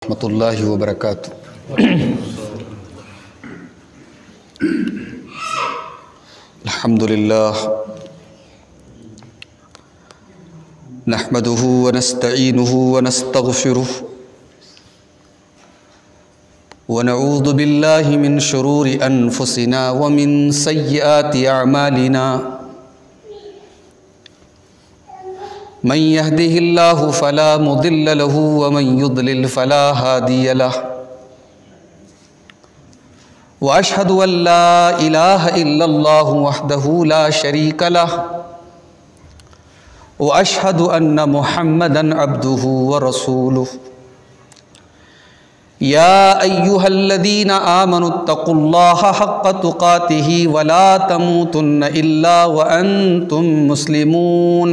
ورحمۃ اللہ وبرکاتہ۔ الحمدللہ نحمدہ ونستعینہ ونستغفرہ ونعوذ باللہ من شرور انفسنا ومن سیئات اعمالنا من يهده الله فلا مضل له ومن يضلل فلا هادي له وأشهد أن لا إله إلا الله وحده لا شريك له وأشهد أن محمدا عبده ورسوله يا أيها الذين آمنوا اتقوا الله حق تقاته ولا تموتن إلا وأنتم مسلمون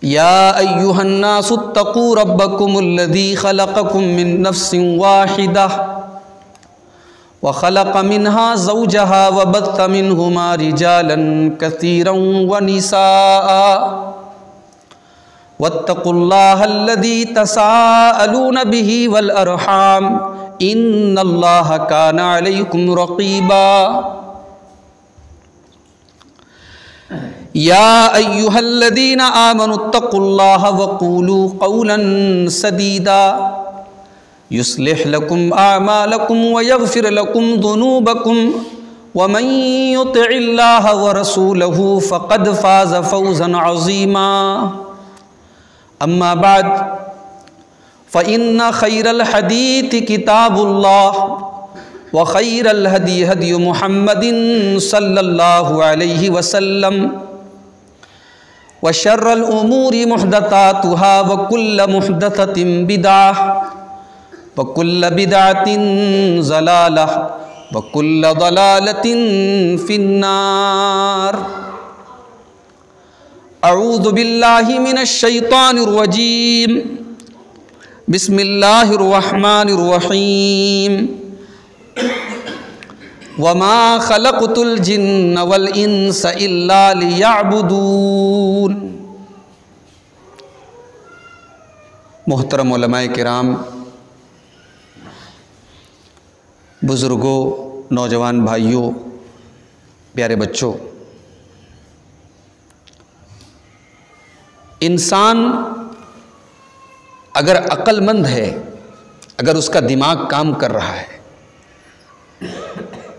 يا أيها الناس اتقوا ربكم الذي خلقكم من نفس واحدة وخلق منها زوجها وبث منهما رجالا كثيرا ونساء واتقوا الله الذي تساءلون به والأرحام إن الله كان عليكم رقيبا يا أيها الذين آمنوا اتقوا الله وقولوا قولا سديدا يصلح لكم أعمالكم ويغفر لكم ذنوبكم ومن يطع الله ورسوله فقد فاز فوزا عظيما أما بعد فإن خير الحديث كتاب الله وخير الهدي هدي محمد صلى الله عليه وسلم وشر الأمور محدثاتها وكل محدثة بدعة وكل بدعة ضلالة وكل ضلالة في النار أعوذ بالله من الشيطان الرجيم بسم الله الرحمن الرحيم وما خلقت الجن والانس الا ليعبدون۔ محترم علماء کرام، بزرگوں، نوجوان بھائیوں، پیارے بچوں، انسان اگر عقل مند ہے، اگر اس کا دماغ کام کر رہا ہے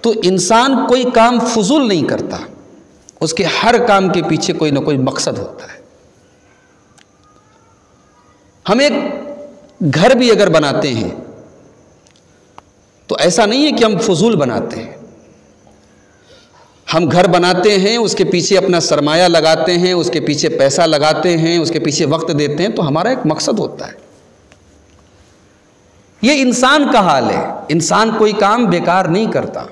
تو انسان کوئی کام فضول نہیں کرتا، اس کے ہر کام کے پیچھے کوئی نہ کوئی مقصد ہوتا ہے۔ ہم ایک گھر بھی اگر بناتے ہیں تو ایسا نہیں ہے کہ ہم فضول بناتے ہیں۔ ہم گھر بناتے ہیں، اس کے پیچھے اپنا سرمایہ لگاتے ہیں، اس کے پیچھے پیسہ لگاتے ہیں، اس کے پیچھے وقت دیتے ہیں، تو ہمارا ایک مقصد ہوتا ہے۔ یہ انسان کا حال ہے، انسان کوئی کام بیکار نہیں کرتا۔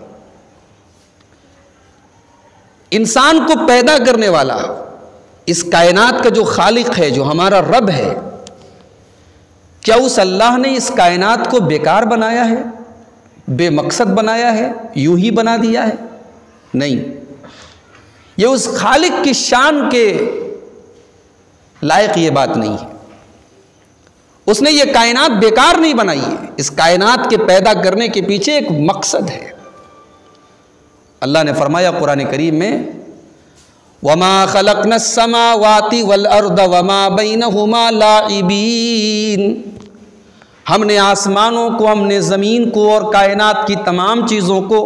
انسان کو پیدا کرنے والا، اس کائنات کا جو خالق ہے، جو ہمارا رب ہے، کیا اس اللہ نے اس کائنات کو بیکار بنایا ہے، بے مقصد بنایا ہے، یوں ہی بنا دیا ہے؟ نہیں، یہ اس خالق کی شان کے لائق یہ بات نہیں ہے۔ اس نے یہ کائنات بیکار نہیں بنائی ہے، اس کائنات کے پیدا کرنے کے پیچھے ایک مقصد ہے۔ اللہ نے فرمایا قرآن کریم میں وَمَا خَلَقْنَا السَّمَاوَاتِ وَالْأَرْضَ وَمَا بَيْنَهُمَا لَاعِبِينَ۔ ہم نے آسمانوں کو، ہم نے زمین کو اور کائنات کی تمام چیزوں کو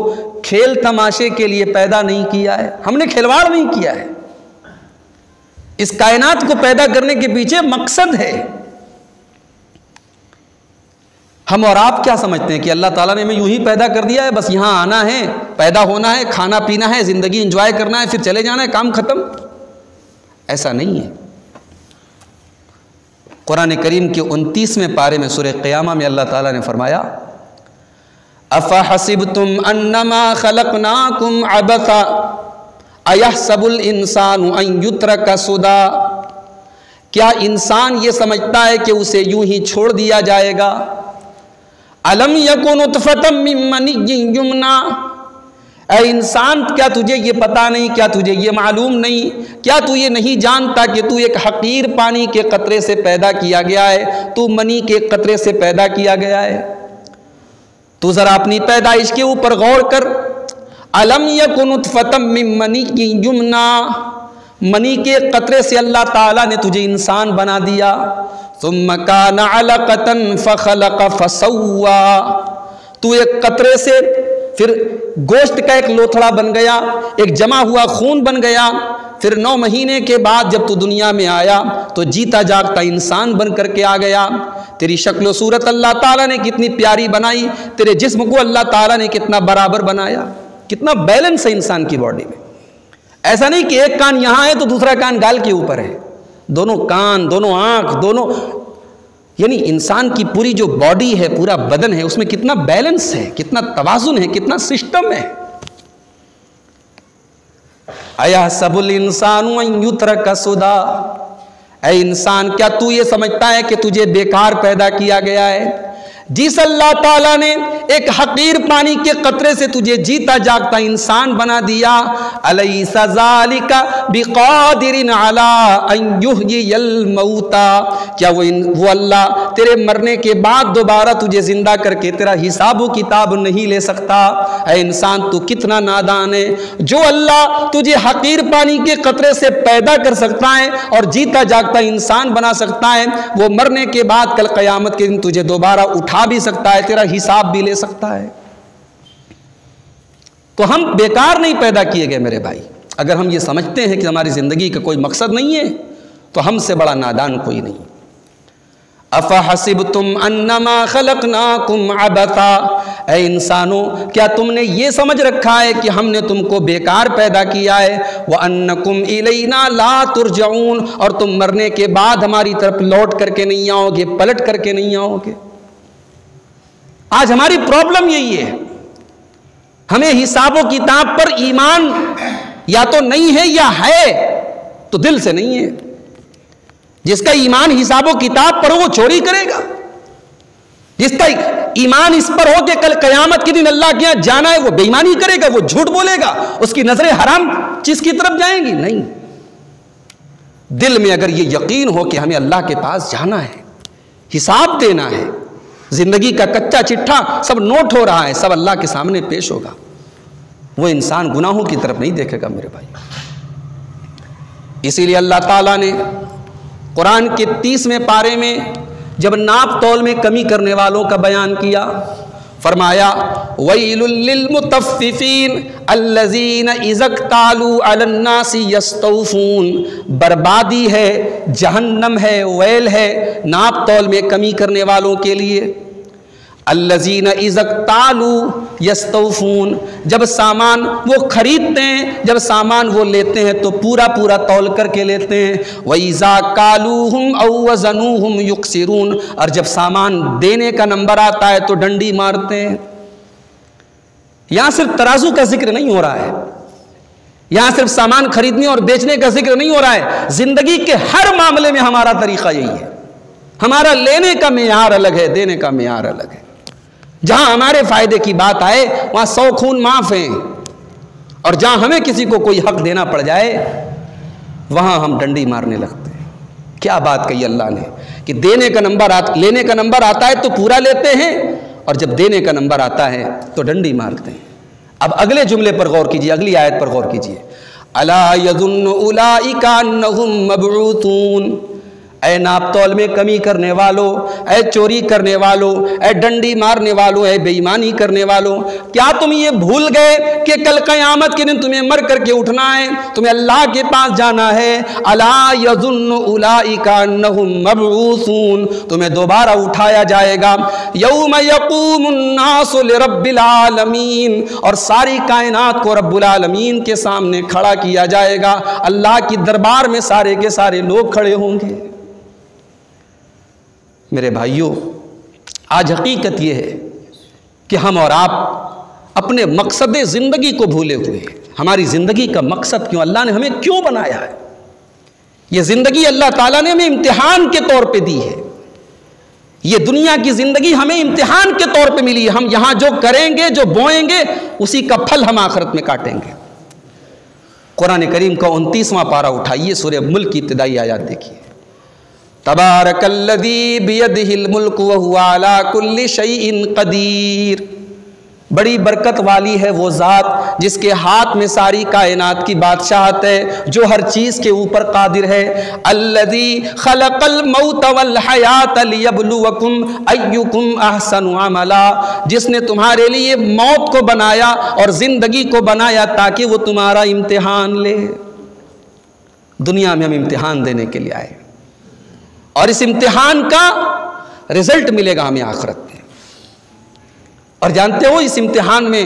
کھیل تماشے کے لیے پیدا نہیں کیا ہے، ہم نے کھلواڑ نہیں کیا ہے۔ اس کائنات کو پیدا کرنے کے پیچھے مقصد ہے۔ ہم اور آپ کیا سمجھتے ہیں کہ اللہ تعالیٰ نے ہمیں یوں ہی پیدا کر دیا ہے، بس یہاں آنا ہے، پیدا ہونا ہے، کھانا پینا ہے، زندگی انجوائے کرنا ہے، پھر چلے جانا ہے، کام ختم؟ ایسا نہیں ہے۔ قرآن کریم کے 29ویں پارے میں سورہ قیامہ میں اللہ تعالیٰ نے فرمایا أَفَحَسِبْتُمْ أَنَّمَا خَلَقْنَاكُمْ عَبَثًا أَيَحْسَبُ الْإِنسَانُ أَن يُتْرَكَ سُدًى۔ کیا انسان یہ سمجھتا ہے کہ اسے یوں ہی چھوڑ دیا جائے گا؟ أَلَمْ يَكُنْ نُطْفَةً مِّن مَّنِيٍّ يُمْنَىٰ، اے انسان کیا تجھے یہ پتا نہیں، کیا تجھے یہ معلوم نہیں، کیا تو یہ نہیں جانتا کہ تو ایک حقیر پانی کے قطرے سے پیدا کیا گیا ہے، تو منی کے قطرے سے پیدا کیا گیا ہے۔ تو ذرا اپنی پیدائش کے اوپر غور کر۔ الم یکن نطفۃ من منی یمنا، منی کے قطرے سے اللہ تعالیٰ نے تجھے انسان بنا دیا۔ ثم کان علقۃ فخلق فسوی، تو ایک قطرے سے پھر گوشت کا ایک لوتھڑا بن گیا، ایک جمع ہوا خون بن گیا، پھر 9 مہینے کے بعد جب تو دنیا میں آیا تو جیتا جاگتا انسان بن کر کے آ گیا۔ تیری شکل و صورت اللہ تعالیٰ نے کتنی پیاری بنائی، تیرے جسم کو اللہ تعالیٰ نے کتنا برابر بنایا، کتنا بیلنس ہے انسان کی باڈی میں۔ ایسا نہیں کہ ایک کان یہاں ہے تو دوسرا کان گال کے اوپر ہے، دونوں کان، دونوں آنکھ، دونوں، یعنی انسان کی پوری جو باڈی ہے، پورا بدن ہے، اس میں کتنا بیلنس ہے، کتنا توازن ہے، کتنا سسٹم ہے۔ اَيَحْسَبُ الْإِنسَانُ أَن يُتْرَكَ سُدًى، اے انسان کیا تو یہ سمجھتا ہے کہ تجھے بیکار پیدا کیا گیا ہے؟ جس اللہ تعالیٰ نے ایک حقیر پانی کے قطرے سے تجھے جیتا جاگتا انسان بنا دیا، الیس ذالک بقادر علی ان یحیی الموتى، کیا وہ اللہ تیرے مرنے کے بعد دوبارہ تجھے زندہ کر کے تیرا حساب و کتاب نہیں لے سکتا؟ اے انسان تو کتنا نادان ہے، جو اللہ تجھے حقیر پانی کے قطرے سے پیدا کر سکتا ہے اور جیتا جاگتا انسان بنا سکتا ہے، وہ مرنے کے بعد کل قیامت کے دن تجھے دوبارہ اٹھا بھی سکتا ہے، تیرا حساب بھی لے سکتا ہے۔ تو ہم بیکار نہیں پیدا کیے گئے میرے بھائی۔ اگر ہم یہ سمجھتے ہیں کہ ہماری زندگی کا کوئی مقصد نہیں ہے تو ہم سے بڑا نادان کوئی نہیں۔ افحسبتم انما خلقناکم عبثا، اے انسانوں کیا تم نے یہ سمجھ رکھا ہے کہ ہم نے تم کو بیکار پیدا کیا ہے؟ وانکم الینا لا ترجعون، اور تم مرنے کے بعد ہماری طرف لوٹ کر کے نہیں آؤ گے، پلٹ کر کے نہیں آؤ گے۔ آج ہماری پرابلم یہی ہے، ہمیں حساب و کتاب پر ایمان یا تو نہیں ہے یا ہے تو دل سے نہیں ہے۔ جس کا ایمان حساب و کتاب پر ہو وہ چوری کرے گا، جس کا ایمان اس پر ہو کہ کل قیامت کے دن اللہ کے یہاں جانا ہے وہ بے ایمانی کرے گا، وہ جھوٹ بولے گا، اس کی نظریں حرام چیز کی طرف جائیں گی نہیں۔ دل میں اگر یہ یقین ہو کہ ہمیں اللہ کے پاس جانا ہے، حساب دینا ہے، زندگی کا کچا چٹھا سب نوٹ ہو رہا ہے، سب اللہ کے سامنے پیش ہوگا، وہ انسان گناہوں کی طرف نہیں دیکھے گا میرے بھائی۔ اسی لیے اللہ تعالیٰ نے قرآن کے 30ویں پارے میں جب ناپ تول میں کمی کرنے والوں کا بیان کیا، فرمایا وَيْلٌ لِّلْمُطَفِّفِينَ الَّذِينَ إِذَا اكْتَالُوا عَلَى النَّاسِ يَسْتَوْفُونَ، بربادی ہے، جہنم ہے، ویل ہے ناپ تول میں کمی کرنے والوں کے لیے۔ الَّذِينَ إِذَا اكْتَالُوا يَسْتَوْفُونَ، جب سامان وہ خریدتے ہیں، جب سامان وہ لیتے ہیں تو پورا پورا تول کر کے لیتے ہیں۔ وَإِذَا كَالُوهُمْ أَوْ وَزَنُوهُمْ يُخْسِرُونَ، اور جب سامان دینے کا نمبر آتا ہے تو ڈنڈی مارتے ہیں۔ یہاں صرف ترازو کا ذکر نہیں ہو رہا ہے، یہاں صرف سامان خریدنے اور بیچنے کا ذکر نہیں ہو رہا ہے، زندگی کے ہر معاملے میں ہمارا طریقہ یہی ہے۔ ہمارا لینے کا معیار الگ ہے، دینے کا معیار الگ ہے۔ جہاں ہمارے فائدے کی بات آئے وہاں 100 خون معاف ہیں، اور جہاں ہمیں کسی کو کوئی حق دینا پڑ جائے وہاں ہم ڈنڈی مارنے لگتے ہیں۔ کیا بات کہی اللہ نے کہ لینے کا نمبر آتا ہے تو پورا لیتے ہیں، اور جب دینے کا نمبر آتا ہے تو ڈنڈی مارتے ہیں۔ اب اگلے جملے پر غور کیجئے، اگلی آیت پر غور کیجئے، الا یظن اولئک انہم مبعوثون، اے ناپ تول میں کمی کرنے والو، اے چوری کرنے والو، اے ڈنڈی مارنے والو، اے بے ایمانی کرنے والو، کیا تم یہ بھول گئے کہ کل قیامت کے دن تمہیں مر کر کے اٹھنا ہے، تمہیں اللہ کے پاس جانا ہے؟ الا یظن اولئک انہم مبعوثون، تمہیں دوبارہ اٹھایا جائے گا۔ یوم یقوم الناس لرب العالمین، اور ساری کائنات کو رب العالمین کے سامنے کھڑا کیا جائے گا، اللہ کی دربار میں سارے کے سارے لوگ کھڑے ہوں گے۔ میرے بھائیوں، آج حقیقت یہ ہے کہ ہم اور آپ اپنے مقصد زندگی کو بھولے ہوئے ہیں۔ ہماری زندگی کا مقصد کیوں، اللہ نے ہمیں کیوں بنایا ہے؟ یہ زندگی اللہ تعالیٰ نے ہمیں امتحان کے طور پہ دی ہے، یہ دنیا کی زندگی ہمیں امتحان کے طور پہ ملی ہے. ہم یہاں جو کریں گے، جو بوئیں گے، اسی کا پھل ہم آخرت میں کاٹیں گے. قرآن کریم کا 29واں پارہ اٹھائیے، سورہ ملک کی ابتدائی آیات دیکھیے. تبارک الذی بیدہ الملک وہو علی کل شیء قدیر. بڑی برکت والی ہے وہ ذات جس کے ہاتھ میں ساری کائنات کی بادشاہت ہے، جو ہر چیز کے اوپر قادر ہے. الذی خلق الموت والحیات لیبلوکم ایکم احسن عملا. جس نے تمہارے لیے موت کو بنایا اور زندگی کو بنایا تاکہ وہ تمہارا امتحان لے. دنیا میں ہم امتحان دینے کے لیے آئے اور اس امتحان کا رزلٹ ملے گا ہمیں آخرت میں. اور جانتے ہو اس امتحان میں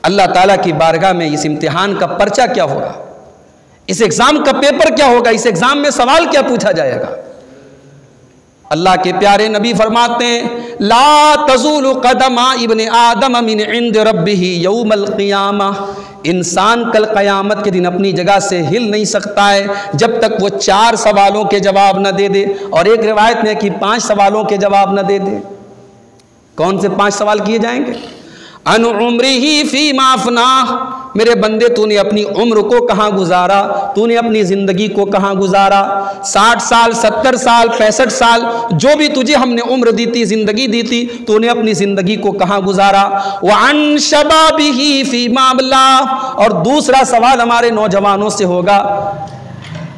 اللہ تعالیٰ کی بارگاہ میں اس امتحان کا پرچہ کیا ہوگا، اس ایگزام کا پیپر کیا ہوگا، اس ایگزام میں سوال کیا پوچھا جائے گا. اللہ کے پیارے نبی فرماتے ہیں لا تزول قدم ابن آدم من عند ربہ یوم القیامہ. انسان کل قیامت کے دن اپنی جگہ سے ہل نہیں سکتا ہے جب تک وہ 4 سوالوں کے جواب نہ دے دے. اور ایک روایت میں کہ 5 سوالوں کے جواب نہ دے دے. کون سے 5 سوال کیے جائیں گے؟ ان عمرہ فیما افناہ. میرے بندے تو نے اپنی عمر کو کہاں گزارا، تو نے اپنی زندگی کو کہاں گزارا. 60 سال 70 سال 65 سال جو بھی تجھے ہم نے عمر دی تھی، زندگی دی تھی، تو نے اپنی زندگی کو کہاں گزارا. وعن شبابہ فیما ابلاہ. اور دوسرا سوال ہمارے نوجوانوں سے ہوگا،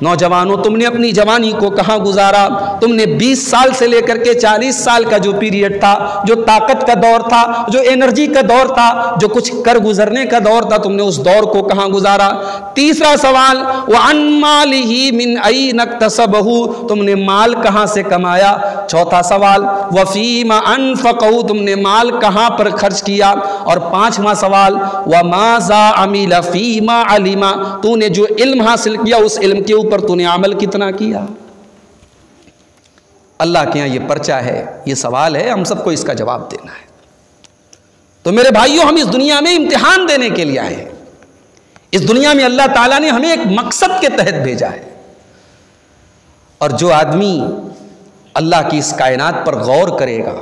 نوجوانوں تم نے اپنی جوانی کو کہاں گزارا. تم نے 20 سال سے لے کر کے 40 سال کا جو پیریڈ تھا، جو طاقت کا دور تھا، جو انرجی کا دور تھا، جو کچھ کر گزرنے کا دور تھا، تم نے اس دور کو کہاں گزارا. تیسرا سوال وعن مالہ من این اکتسبہ. تم نے مال کہاں سے کمایا. چوتھا سوال وفیما انفقہ. تم نے مال کہاں پر خرچ کیا. اور 5واں سوال وماذا عمل فیما علم. تو نے جو علم حاصل کیا اس علم کے پر تو نے عمل کتنا کیا. اللہ کے یہاں یہ پرچہ ہے، یہ سوال ہے، ہم سب کو اس کا جواب دینا ہے. تو میرے بھائیوں، ہم اس دنیا میں امتحان دینے کے لیے آئے ہیں. اس دنیا میں اللہ تعالیٰ نے ہمیں ایک مقصد کے تحت بھیجا ہے. اور جو آدمی اللہ کی اس کائنات پر غور کرے گا،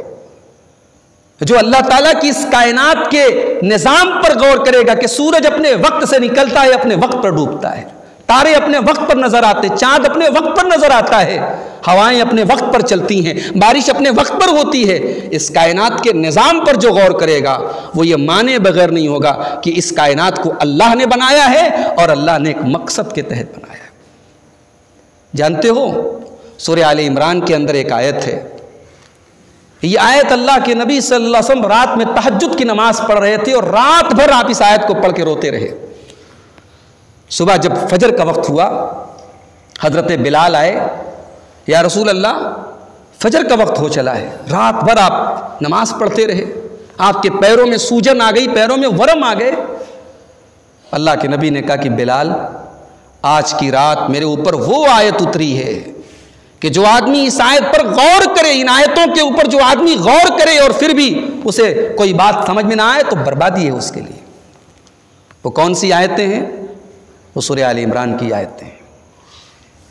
جو اللہ تعالیٰ کی اس کائنات کے نظام پر غور کرے گا کہ سورج اپنے وقت سے نکلتا ہے، اپنے وقت پر ڈوبتا ہے، تارے اپنے وقت پر نظر آتے، چاند اپنے وقت پر نظر آتا ہے، ہوائیں اپنے وقت پر چلتی ہیں، بارش اپنے وقت پر ہوتی ہے. اس کائنات کے نظام پر جو غور کرے گا وہ یہ مانے بغیر نہیں ہوگا کہ اس کائنات کو اللہ نے بنایا ہے اور اللہ نے ایک مقصد کے تحت بنایا ہے. جانتے ہو سورہ آل عمران کے اندر ایک آیت ہے. یہ آیت اللہ کے نبی صلی اللہ علیہ وسلم رات میں تہجد کی نماز پڑھ رہے تھے اور رات بھر آپ اس آیت کو پڑھ کے روتے رہے. صبح جب فجر کا وقت ہوا، حضرت بلال آئے، یا رسول اللہ فجر کا وقت ہو چلا ہے. رات بھر آپ نماز پڑھتے رہے، آپ کے پیروں میں سوجن آ گئی، پیروں میں ورم آ گئے. اللہ کے نبی نے کہا کہ بلال، آج کی رات میرے اوپر وہ آیت اتری ہے کہ جو آدمی اس آیت پر غور کرے، ان آیتوں کے اوپر جو آدمی غور کرے اور پھر بھی اسے کوئی بات سمجھ میں نہ آئے تو بربادی ہے اس کے لیے. وہ کون سی آیتیں ہیں؟ وہ سورہ آل عمران کی آیتیں ہیں.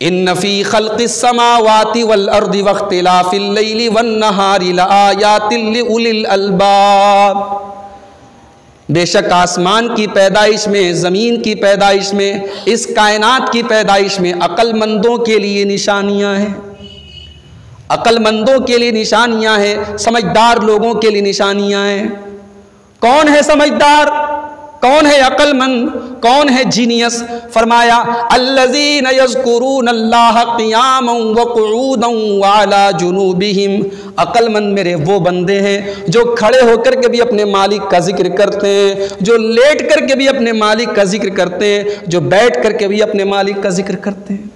ان فی خلق السماوات والارض واختلاف اللیل والنہار لآیات لأولی الالباب. بے شک آسمان کی پیدائش میں، زمین کی پیدائش میں، اس کائنات کی پیدائش میں عقل مندوں کے لیے نشانیاں ہیں. عقل مندوں کے لیے نشانیاں ہیں، سمجھدار لوگوں کے لیے نشانیاں ہیں. کون ہے سمجھدار؟ کون ہے عقل مند؟ کون ہے جینیس؟ فرمایا الذین یذکرون اللہ قیاما وقعودا وعلی جنوبہم. عقل مند میرے وہ بندے ہیں جو کھڑے ہو کر کے بھی اپنے مالک کا ذکر کرتے ہیں، جو لیٹ کر کے بھی اپنے مالک کا ذکر کرتے ہیں، جو بیٹھ کر کے بھی اپنے مالک کا ذکر کرتے ہیں.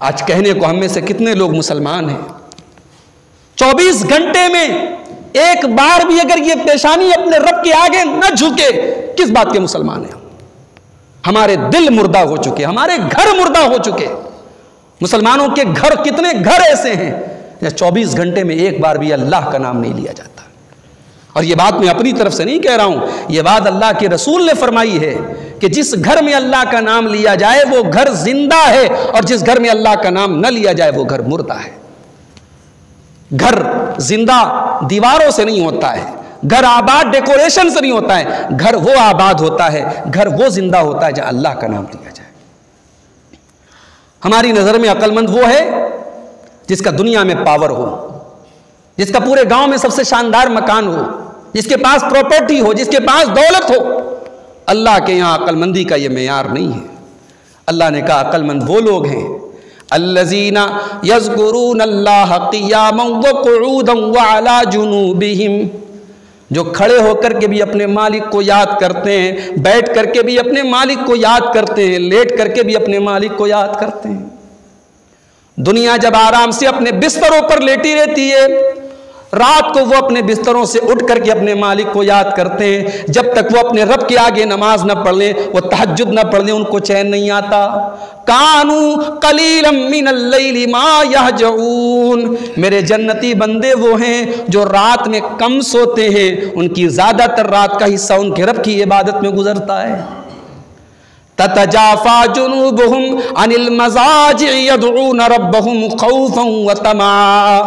آج کہنے کو ہم میں سے کتنے لوگ مسلمان ہیں 24 گھنٹے میں ایک بار بھی اگر یہ پیشانی اپنے رب کے آگے نہ جھکے، کس بات کے مسلمان ہیں؟ ہمارے دل مردہ ہو چکے، ہمارے گھر مردہ ہو چکے. مسلمانوں کے گھر، کتنے گھر ایسے ہیں جہاں 24 گھنٹے میں ایک بار بھی اللہ کا نام نہیں لیا جاتا. اور یہ بات میں اپنی طرف سے نہیں کہہ رہا ہوں، یہ بات اللہ کے رسول نے فرمائی ہے کہ جس گھر میں اللہ کا نام لیا جائے وہ گھر زندہ ہے، اور جس گھر میں اللہ کا نام نہ لیا جائے وہ گھر مردہ ہے. گھر زندہ دیواروں سے نہیں ہوتا ہے، گھر آباد ڈیکوریشن سے نہیں ہوتا ہے، گھر وہ آباد ہوتا ہے، گھر وہ زندہ ہوتا ہے جہاں اللہ کا نام لیا جائے۔ ہماری نظر میں عقل مند وہ ہے جس کا دنیا میں پاور ہو، جس کا پورے گاؤں میں سب سے شاندار مکان ہو، جس کے پاس پراپرٹی ہو، جس کے پاس دولت ہو۔ اللہ کے یہاں عقل مندی کا یہ معیار نہیں ہے۔ اللہ نے کہا عقل مند وہ لوگ ہیں الذین یذکرون اللہ قیاما وقعودا وعلی جنوبہم، جو کھڑے ہو کر کے بھی اپنے مالک کو یاد کرتے ہیں، بیٹھ کر کے بھی اپنے مالک کو یاد کرتے ہیں، لیٹ کر کے بھی اپنے مالک کو یاد کرتے ہیں۔ دنیا جب آرام سے اپنے بستروں پر لیٹی رہتی ہے، رات کو وہ اپنے بستروں سے اٹھ کر کے اپنے مالک کو یاد کرتے ہیں۔ جب تک وہ اپنے رب کے آگے نماز نہ پڑھ لیں، وہ تہجد نہ پڑھ لیں، ان کو چین نہیں آتا۔ کانوا قلیلا من اللیل ما یہجعون، میرے جنتی بندے وہ ہیں جو رات میں کم سوتے ہیں، ان کی زیادہ تر رات کا حصہ ان کے رب کی عبادت میں گزرتا ہے۔ تتجافى جنوبهم عن المضاجع يدعون ربهم خوفا وطمعا،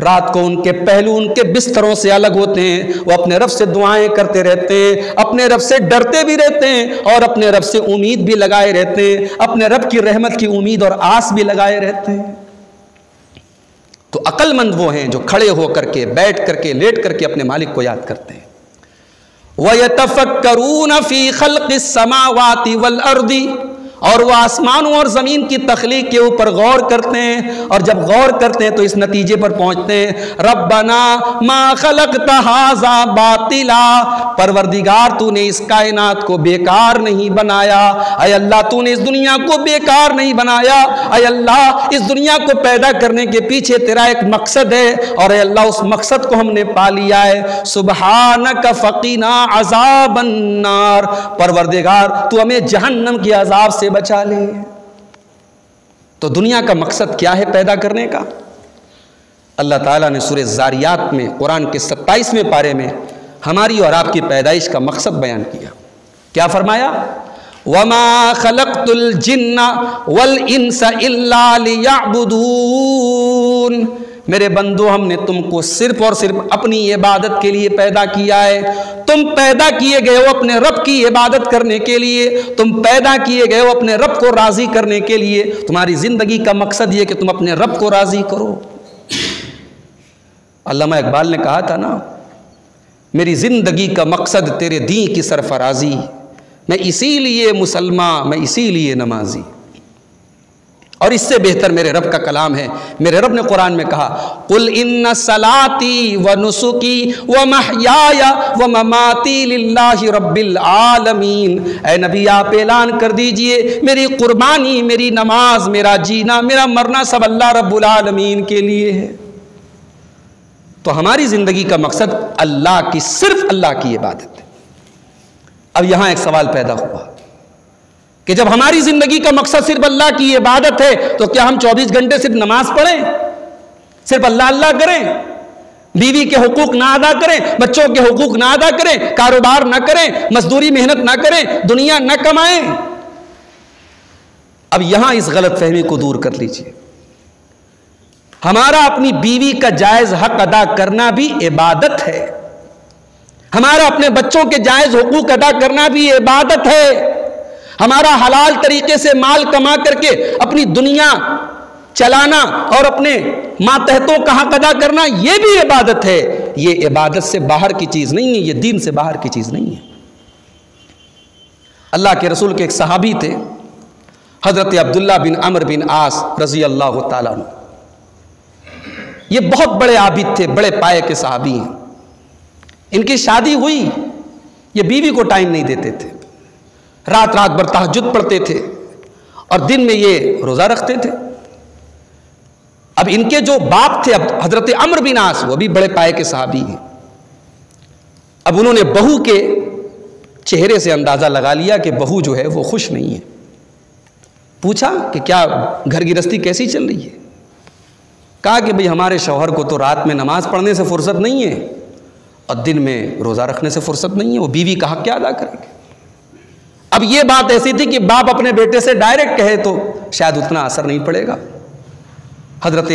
رات کو ان کے پہلو ان کے بستروں سے الگ ہوتے ہیں، وہ اپنے رب سے دعائیں کرتے رہتے ہیں، اپنے رب سے ڈرتے بھی رہتے ہیں اور اپنے رب سے امید بھی لگائے رہتے ہیں، اپنے رب کی رحمت کی امید اور آس بھی لگائے رہتے ہیں۔ تو عقل مند وہ ہیں جو کھڑے ہو کر کے، بیٹھ کر کے، لیٹ کر کے اپنے مالک کو یاد کرتے ہیں۔ وَيَتَفَكَّرُونَ فِي خَلْقِ السَّمَاوَاتِ وَالْأَرْضِ، اور وہ آسمانوں اور زمین کی تخلیق کے اوپر غور کرتے ہیں، اور جب غور کرتے ہیں تو اس نتیجے پر پہنچتے ہیں ربنا ما خلقت ھذا باطلا، پروردگار تو نے اس کائنات کو بیکار نہیں بنایا، اے اللہ تو نے اس دنیا کو بیکار نہیں بنایا، اے اللہ اس دنیا کو پیدا کرنے کے پیچھے تیرا ایک مقصد ہے، اور اے اللہ اس مقصد کو ہم نے پا لیا ہے۔ سبحانک فقنا عذاب النار، پروردگار تو ہمیں جہنم کے عذاب سے بچا لے۔ تو دنیا کا مقصد کیا ہے پیدا کرنے کا؟ اللہ تعالیٰ نے سورہ زاریات میں قرآن کے 27ویں پارے میں ہماری اور آپ کی پیدائش کا مقصد بیان کیا۔ کیا فرمایا؟ وَمَا خَلَقْتُ الْجِنَّ وَالْإِنسَ إِلَّا لِيَعْبُدُونَ، میرے بندو ہم نے تم کو صرف اور صرف اپنی عبادت کے لیے پیدا کیا ہے۔ تم پیدا کیے گئے ہو اپنے رب کی عبادت کرنے کے لیے، تم پیدا کیے گئے ہو اپنے رب کو راضی کرنے کے لیے۔ تمہاری زندگی کا مقصد یہ کہ تم اپنے رب کو راضی کرو۔ علامہ اقبال نے کہا تھا نا، میری زندگی کا مقصد تیرے دین کی سرفرازی، میں اسی لیے مسلمان، میں اسی لیے نمازی۔ اور اس سے بہتر میرے رب کا کلام ہے۔ میرے رب نے قرآن میں کہا قُلْ إِنَّ صَلَاتِي وَنُسُكِي وَمَحْيَايَ وَمَمَاتِي لِلَّهِ رَبِّ الْعَالَمِينَ، اے نبی آپ اعلان کر دیجئے میری قربانی، میری نماز، میرا جینا، میرا مرنا سب اللہ رب العالمین کے لیے ہے۔ تو ہماری زندگی کا مقصد اللہ کی، صرف اللہ کی عبادت ہے۔ اب یہاں ایک سوال پیدا ہوا کہ جب ہماری زندگی کا مقصد صرف اللہ کی عبادت ہے تو کیا ہم 24 گھنٹے صرف نماز پڑھیں، صرف اللہ اللہ کریں، بیوی کے حقوق نہ ادا کریں، بچوں کے حقوق نہ ادا کریں، کاروبار نہ کریں، مزدوری محنت نہ کریں، دنیا نہ کمائیں؟ اب یہاں اس غلط فہمی کو دور کر لیجئے۔ ہمارا اپنی بیوی کا جائز حق ادا کرنا بھی عبادت ہے، ہمارا اپنے بچوں کے جائز حقوق ادا کرنا بھی عبادت ہے، ہمارا حلال طریقے سے مال کما کر کے اپنی دنیا چلانا اور اپنے ماتحتوں کا حق ادا کرنا یہ بھی عبادت ہے۔ یہ عبادت سے باہر کی چیز نہیں ہے، یہ دین سے باہر کی چیز نہیں ہے۔ اللہ کے رسول کے ایک صحابی تھے حضرت عبداللہ بن عمرو بن عاص رضی اللہ تعالیٰ عنہ۔ یہ بہت بڑے عابد تھے، بڑے پائے کے صحابی ہیں۔ ان کی شادی ہوئی، یہ بیوی کو ٹائم نہیں دیتے تھے، رات رات بھر تہجد پڑھتے تھے اور دن میں یہ روزہ رکھتے تھے۔ اب ان کے جو باپ تھے حضرت عمرو بن عاص، وہ بھی بڑے پائے کے صحابی ہیں۔ اب انہوں نے بہو کے چہرے سے اندازہ لگا لیا کہ بہو جو ہے وہ خوش نہیں ہے۔ پوچھا کہ کیا گھر گرہستی کیسی چل رہی ہے؟ کہا کہ بھئی ہمارے شوہر کو تو رات میں نماز پڑھنے سے فرصت نہیں ہے اور دن میں روزہ رکھنے سے فرصت نہیں ہے، وہ بیوی کا حق کیا ادا کریں گے؟ اب یہ بات ایسی تھی کہ باپ اپنے بیٹے سے ڈائریکٹ کہے تو شاید اتنا اثر نہیں پڑے گا، حضرت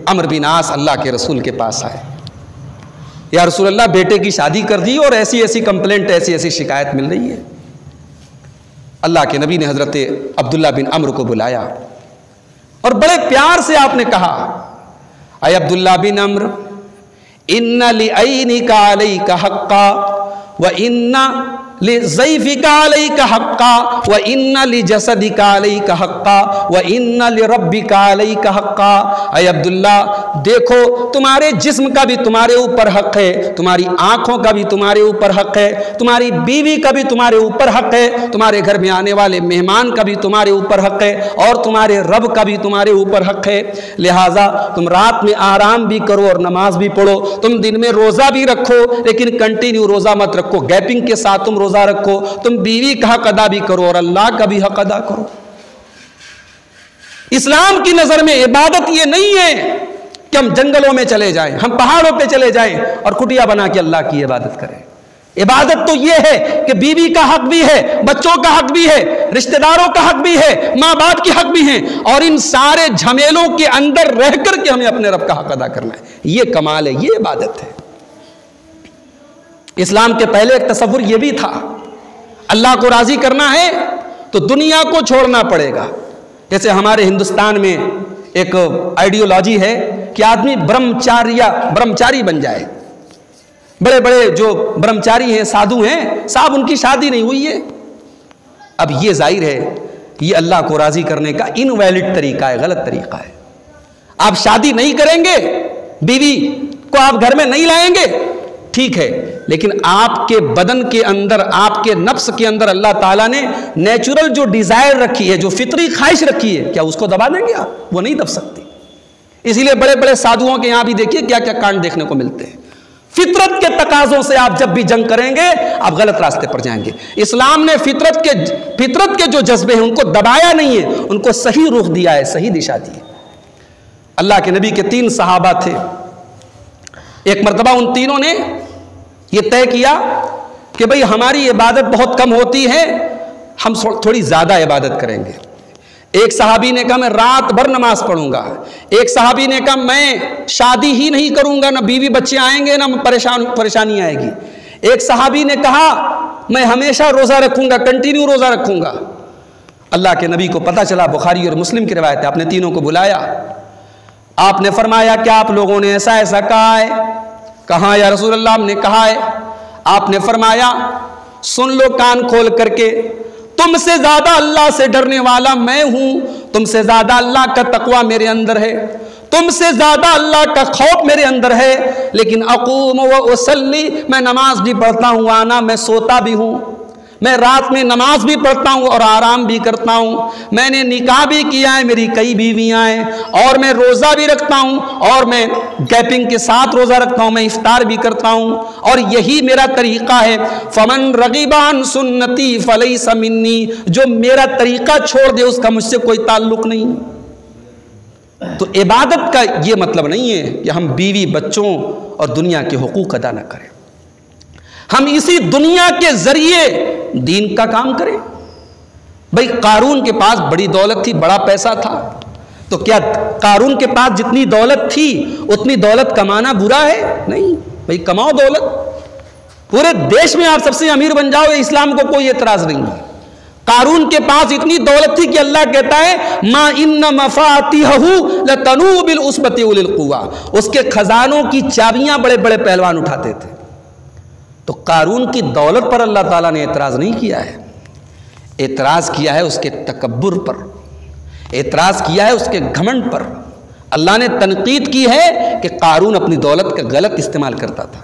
عمرو بن عاص اللہ کے رسول کے پاس آئے، یا رسول اللہ بیٹے کی شادی کر دی اور ایسی ایسی کمپلینٹ، ایسی ایسی شکایت مل رہی ہے۔ اللہ کے نبی نے حضرت عبداللہ بن عمرو کو بلایا اور بڑے پیار سے آپ نے کہا، اے عبداللہ بن عمرو، ان لعینک علیک حقا وان لضیفک علیک حقا وان لجسدک علیک حقا وان لربک علیک حقا۔ اے عبداللہ دیکھو، تمہارے جسم کا بھی تمہارے اوپر حق ہے، تمہاری آنکھوں کا بھی تمہارے اوپر حق ہے، تمہاری بیوی کا بھی تمہارے اوپر حق ہے، تمہارے گھر میں آنے والے مہمان کا بھی تمہارے اوپر حق ہے، اور تمہارے رب کا بھی تمہارے اوپر حق ہے۔ لہٰذا تم رات میں آرام بھی کرو اور نماز بھی پڑھو، تم دن میں روزہ بھی رکھو لیکن کنٹینیو روزہ مت رکھو، گیپنگ کے ساتھ تم روزہ رکھو، تم بیوی کا حق ادا بھی کرو اور اللہ کا بھی حق ادا کرو۔ اسلام کی نظر میں عبادت یہ نہیں ہے کہ ہم جنگلوں میں چلے جائیں، ہم پہاڑوں پہ چلے جائیں اور کٹیا بنا کے اللہ کی عبادت کریں۔ عبادت تو یہ ہے کہ بیوی کا حق بھی ہے، بچوں کا حق بھی ہے، رشتہ داروں کا حق بھی ہے، ماں باپ کے حق بھی ہیں، اور ان سارے جھمیلوں کے اندر رہ کر کے ہمیں اپنے رب کا حق ادا کرنا ہے۔ یہ کمال ہے، یہ عبادت ہے۔ اسلام کے پہلے ایک تصور یہ بھی تھا، اللہ کو راضی کرنا ہے تو دنیا کو چھوڑنا پڑے گا۔ جیسے ہمارے ہندوستان میں ایک آئیڈیالوجی ہے کہ آدمی برہمچاری بن جائے۔ بڑے بڑے جو برہمچاری ہیں، سادھو ہیں، صاحب ان کی شادی نہیں ہوئی ہے۔ اب یہ ظاہر ہے یہ اللہ کو راضی کرنے کا انویلڈ طریقہ ہے، غلط طریقہ ہے۔ آپ شادی نہیں کریں گے، بیوی کو آپ گھر میں نہیں لائیں گے، ٹھیک ہے، لیکن آپ کے بدن کے اندر، آپ کے نفس کے اندر اللہ تعالیٰ نے نیچرل جو ڈیزائر رکھی ہے، جو فطری خواہش رکھی ہے، کیا اس کو دبا دیں گے آپ؟ وہ نہیں دب سکتی۔ اسی لیے بڑے بڑے سادھوؤں کے یہاں بھی دیکھیے کیا کیا کانڈ دیکھنے کو ملتے ہیں۔ فطرت کے تقاضوں سے آپ جب بھی جنگ کریں گے آپ غلط راستے پر جائیں گے۔ اسلام نے فطرت کے جو جذبے ہیں ان کو دبایا نہیں ہے، ان کو صحیح رخ دیا ہے، صحیح دشا دی ہے۔ اللہ کے نبی کے 3 صحابہ تھے، ایک مرتبہ ان تینوں نے یہ طے کیا کہ بھئی ہماری عبادت بہت کم ہوتی ہے، ہم تھوڑی زیادہ عبادت کریں گے۔ ایک صحابی نے کہا میں رات بھر نماز پڑھوں گا، ایک صحابی نے کہا میں شادی ہی نہیں کروں گا، نہ بیوی بچے آئیں گے، نہ پریشانی آئے گی۔ ایک صحابی نے کہا میں ہمیشہ روزہ رکھوں گا، کنٹینیو روزہ رکھوں گا۔ اللہ کے نبی کو پتہ چلا، بخاری اور مسلم کی روایت ہے، آپ نے تینوں کو بلایا، آپ نے فرمایا کہ آپ لوگوں نے ایسا ایسا کہا ہے؟ کہاں یا رسول اللہ، ہم نے کہا ہے۔ آپ نے فرمایا سن لو کان کھول کر کے، تم سے زیادہ اللہ سے ڈرنے والا میں ہوں، تم سے زیادہ اللہ کا تقوی میرے اندر ہے، تم سے زیادہ اللہ کا خوف میرے اندر ہے، لیکن اقوم و اصلی، میں نماز بھی پڑھتا ہوں، آنا میں سوتا بھی ہوں، میں رات میں نماز بھی پڑھتا ہوں اور آرام بھی کرتا ہوں، میں نے نکاح بھی کیا ہے، میری کئی بیویاں ہیں، اور میں روزہ بھی رکھتا ہوں، اور میں گیپنگ کے ساتھ روزہ رکھتا ہوں، میں افطار بھی کرتا ہوں، اور یہی میرا طریقہ ہے۔ فمن رغب عن سنتی فلیس منی، جو میرا طریقہ چھوڑ دے اس کا مجھ سے کوئی تعلق نہیں۔ تو عبادت کا یہ مطلب نہیں ہے کہ ہم بیوی بچوں اور دنیا کے حقوق ادا نہ کریں، ہم اسی دنیا کے ذریعے دین کا کام کریں۔ بھئی قارون کے پاس بڑی دولت تھی، بڑا پیسہ تھا، تو کیا قارون کے پاس جتنی دولت تھی اتنی دولت کمانا برا ہے؟ نہیں، بھئی کماؤ دولت، پورے دیش میں آپ سب سے امیر بن جاؤ، اسلام کو کوئی اعتراض نہیں ہے۔ قارون کے پاس اتنی دولت تھی کہ اللہ کہتا ہے ما ان مفاتیحہ لتنوء بالعصبۃ اولي القوہ، اس کے خزانوں کی چابیاں بڑے بڑے پہلوان اٹھاتے تھے۔ تو قارون کی دولت پر اللہ تعالیٰ نے اعتراض نہیں کیا ہے، اعتراض کیا ہے اس کے تکبر پر، اعتراض کیا ہے اس کے گھمنڈ پر۔ اللہ نے تنقید کی ہے کہ قارون اپنی دولت کا غلط استعمال کرتا تھا۔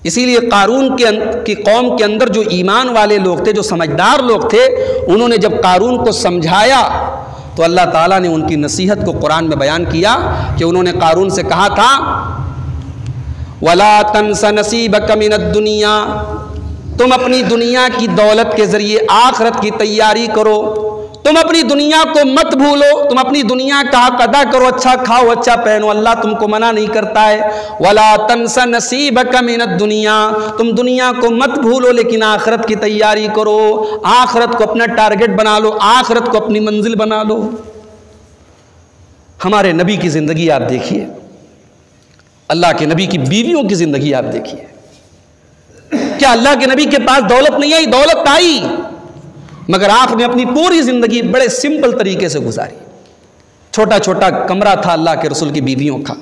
اسی لیے قارون کی قوم کے اندر جو ایمان والے لوگ تھے، جو سمجھدار لوگ تھے، انہوں نے جب قارون کو سمجھایا تو اللہ تعالیٰ نے ان کی نصیحت کو قرآن میں بیان کیا کہ انہوں نے قارون سے کہا تھا وَلَا تَنْسَ نَصِيبَكَ مِنَ الدُّنْيَا، تم اپنی دنیا کی دولت کے ذریعے آخرت کی تیاری کرو، تم اپنی دنیا کو مت بھولو، تم اپنی دنیا کا حق ادا کرو، اچھا کھاؤ اچھا پہنو، اللہ تم کو منع نہیں کرتا ہے۔ وَلَا تَنْسَ نَصِيبَكَ مِنَ الدُّنْيَا، تم دنیا کو مت بھولو لیکن آخرت کی تیاری کرو، آخرت کو اپنا ٹارگٹ بنا لو، آخرت کو اپنی منزل بنا لو۔ ہمارے نبی کی زندگی آپ دیکھیے، اللہ کے نبی کی بیویوں کی زندگی آپ دیکھیے. کیا اللہ کے نبی کے پاس دولت نہیں آئی؟ دولت آئی، مگر آپ نے اپنی پوری زندگی بڑے سمپل طریقے سے گزاری. چھوٹا چھوٹا کمرہ تھا اللہ کے رسول کی بیویوں کا،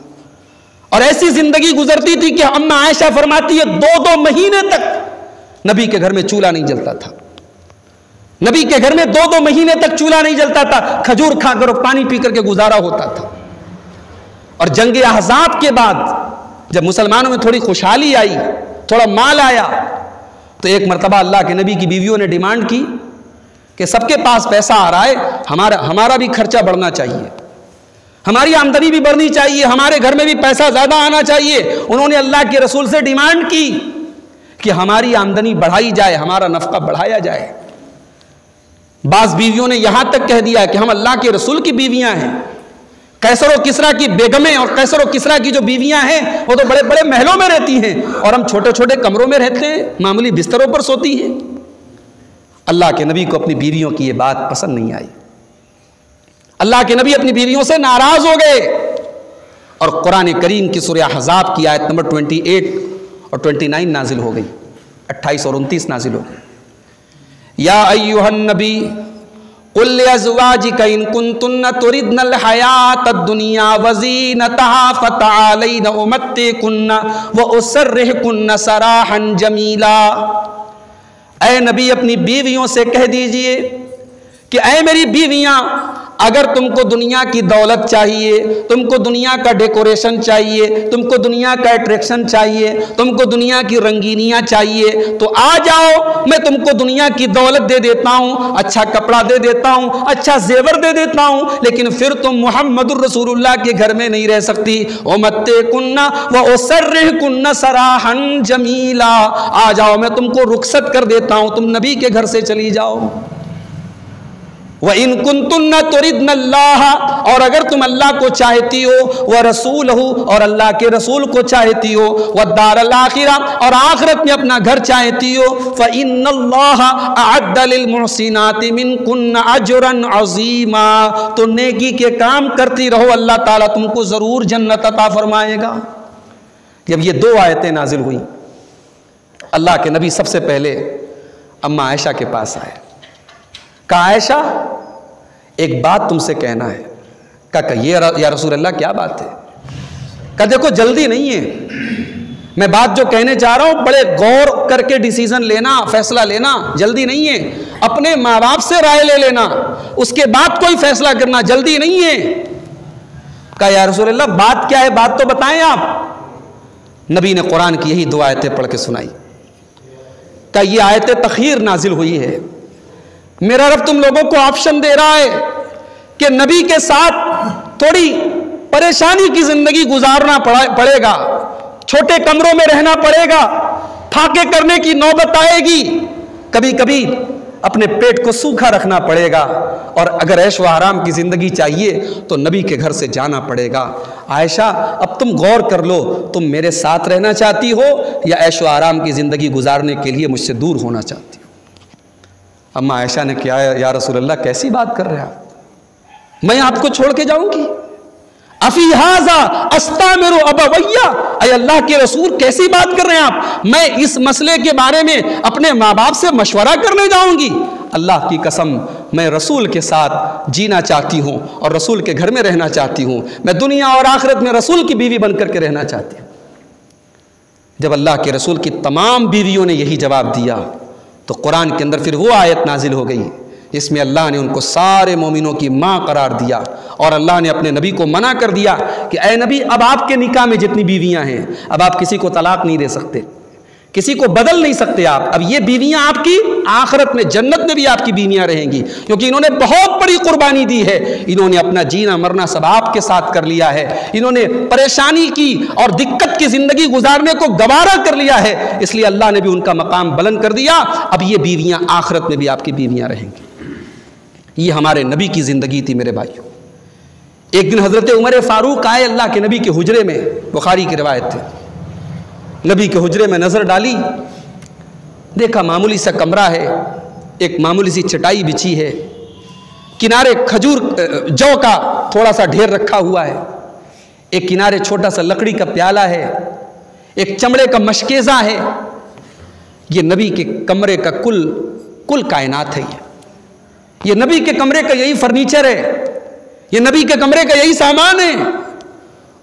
اور ایسی زندگی گزرتی تھی کہ اماں عائشہ فرماتی ہے 2 مہینے تک نبی کے گھر میں چولہا نہیں جلتا تھا. نبی کے گھر میں 2 مہینے تک چولہا نہیں جلتا تھا، کھجور کھا کر اور پانی پی کر کے گزارا ہوتا تھا. اور جنگ احزاب کے بعد جب مسلمانوں میں تھوڑی خوشحالی آئی، تھوڑا مال آیا، تو ایک مرتبہ اللہ کے نبی کی بیویوں نے ڈیمانڈ کی کہ سب کے پاس پیسہ آ رہا ہے، ہمارا بھی خرچہ بڑھنا چاہیے، ہماری آمدنی بھی بڑھنی چاہیے، ہمارے گھر میں بھی پیسہ زیادہ آنا چاہیے. انہوں نے اللہ کے رسول سے ڈیمانڈ کی کہ ہماری آمدنی بڑھائی جائے، ہمارا نفقہ بڑھایا جائے. بعض بیویوں نے یہاں تک کہہ دیا کہ ہم اللہ کے رسول کی بیویاں ہیں، قیصر و کسریٰ کی بیگمیں اور قیصر و کسریٰ کی جو بیویاں ہیں وہ تو بڑے بڑے محلوں میں رہتی ہیں، اور ہم چھوٹے چھوٹے کمروں میں رہتے ہیں، معمولی بستروں پر سوتی ہیں. اللہ کے نبی کو اپنی بیویوں کی یہ بات پسند نہیں آئی. اللہ کے نبی اپنی بیویوں سے ناراض ہو گئے، اور قرآن کریم کی سورہ احزاب کی آیت نمبر 28 اور 29 نازل ہو گئی، 28 اور 29 نازل ہو گئی. یا ایھا النبی قل لازواجک ان کنتن تردن الحیاۃ الدنیا وزینتها فتعالین امتعکن واسرحکن سراحا جمیلا. اے نبی اپنی بیویوں سے کہہ دیجئے کہ اے میری بیویاں، اگر تم کو دنیا کی دولت چاہیے، تم کو دنیا کا ڈیکوریشن چاہیے، تم کو دنیا کا اٹریکشن چاہیے، تم کو دنیا کی رنگینیاں چاہیے، تو آ جاؤ، میں تم کو دنیا کی دولت دے دیتا ہوں، اچھا کپڑا دے دیتا ہوں، اچھا زیور دے دیتا ہوں، لیکن پھر تم محمد الرسول اللہ کے گھر میں نہیں رہ سکتی. وَمَتِّعْكُنَّ وَأُسَرِّحْكُنَّ سَرَاحًا جَمِيلًا. آ جاؤ، میں تم کو رخصت کر دیتا ہوں، تم نبی کے گھر سے چلی جاؤ. وَإِن كُنتُنَّ تُرِدْنَ اللَّهَ، اور اگر تم اللہ کو چاہتی ہو، وَرَسُولَهُ، اور اللہ کے رسول کو چاہتی ہو، وَالدَّارَ الْآخِرَةَ، اور آخرت میں اپنا گھر چاہتی ہو، فَإِنَّ اللَّهَ أَعَدَّ لِلْمُحْسِنَاتِ مِنْكُنَّ أَجْرًا عَظِيمًا. تو نیکی کے کام کرتی رہو، اللہ تعالیٰ تم کو ضرور جنت عطا فرمائے گا. جب یہ 2 آیتیں نازل ہوئیں، اللہ کے نبی سب سے پہلے اماں عائشہ کے پاس آئے. کہا عائشہ ایک بات تم سے کہنا ہے. کہا یا رسول اللہ کیا بات ہے؟ کہا دیکھو جلدی نہیں ہے، میں بات جو کہنے چاہ رہا ہوں بڑے غور کر کے ڈیسیزن لینا، فیصلہ لینا، جلدی نہیں ہے. اپنے ماں باپ سے رائے لے لینا، اس کے بعد کوئی فیصلہ کرنا، جلدی نہیں ہے. کہا یا رسول اللہ بات کیا ہے، بات تو بتائیں آپ. نبی نے قرآن کی یہی 2 آیتیں پڑھ کے سنائی. کہا یہ آیت تخیر نازل ہوئی ہے، میرا رب تم لوگوں کو آپشن دے رہا ہے کہ نبی کے ساتھ تھوڑی پریشانی کی زندگی گزارنا پڑے گا، چھوٹے کمروں میں رہنا پڑے گا، پھاکے کرنے کی نوبت آئے گی، کبھی کبھی اپنے پیٹ کو سوکھا رکھنا پڑے گا، اور اگر عیش و آرام کی زندگی چاہیے تو نبی کے گھر سے جانا پڑے گا. عائشہ اب تم غور کر لو، تم میرے ساتھ رہنا چاہتی ہو یا عیش و آرام کی زندگی گزارنے کے لیے مجھ سے دور ہونا چاہتی ہو؟ اماں عائشہ نے کیا یا رسول اللہ کیسی بات کر رہے ہیں آپ، میں آپ کو چھوڑ کے جاؤں گی؟ افی ھذا استامر ابویہ، اے اللہ کے رسول کیسی بات کر رہے ہیں آپ، میں اس مسئلے کے بارے میں اپنے ماں باپ سے مشورہ کرنے جاؤں گی؟ اللہ کی قسم میں رسول کے ساتھ جینا چاہتی ہوں اور رسول کے گھر میں رہنا چاہتی ہوں، میں دنیا اور آخرت میں رسول کی بیوی بن کر کے رہنا چاہتی ہوں. جب اللہ کے رسول کی تمام بیویوں نے یہی جواب دیا تو قرآن کے اندر پھر وہ آیت نازل ہو گئی جس میں اللہ نے ان کو سارے مومنوں کی ماں قرار دیا، اور اللہ نے اپنے نبی کو منع کر دیا کہ اے نبی اب آپ کے نکاح میں جتنی بیویاں ہیں اب آپ کسی کو طلاق نہیں دے سکتے، کسی کو بدل نہیں سکتے آپ، اب یہ بیویاں آپ کی آخرت میں جنت میں بھی آپ کی بیویاں رہیں گی، کیونکہ انہوں نے بہت بڑی قربانی دی ہے، انہوں نے اپنا جینا مرنا سب آپ کے ساتھ کر لیا ہے، انہوں نے پریشانی کی اور دقت کی زندگی گزارنے کو گوارا کر لیا ہے، اس لیے اللہ نے بھی ان کا مقام بلند کر دیا، اب یہ بیویاں آخرت میں بھی آپ کی بیویاں رہیں گی. یہ ہمارے نبی کی زندگی تھی میرے بھائیوں. ایک دن حضرت عمر فاروق آئے اللہ کے نبی کے حجرے میں، بخاری کی روایت ہے، نبی کے حجرے میں نظر ڈالی، دیکھا معمولی سا کمرہ ہے، ایک معمولی سی چٹائی بچھی ہے، کنارے کھجور جو کا تھوڑا سا ڈھیر رکھا ہوا ہے، ایک کنارے چھوٹا سا لکڑی کا پیالہ ہے، ایک چمڑے کا مشکیزہ ہے. یہ نبی کے کمرے کا کل کائنات ہے. یہ نبی کے کمرے کا یہی فرنیچر ہے، یہ نبی کے کمرے کا یہی سامان ہے.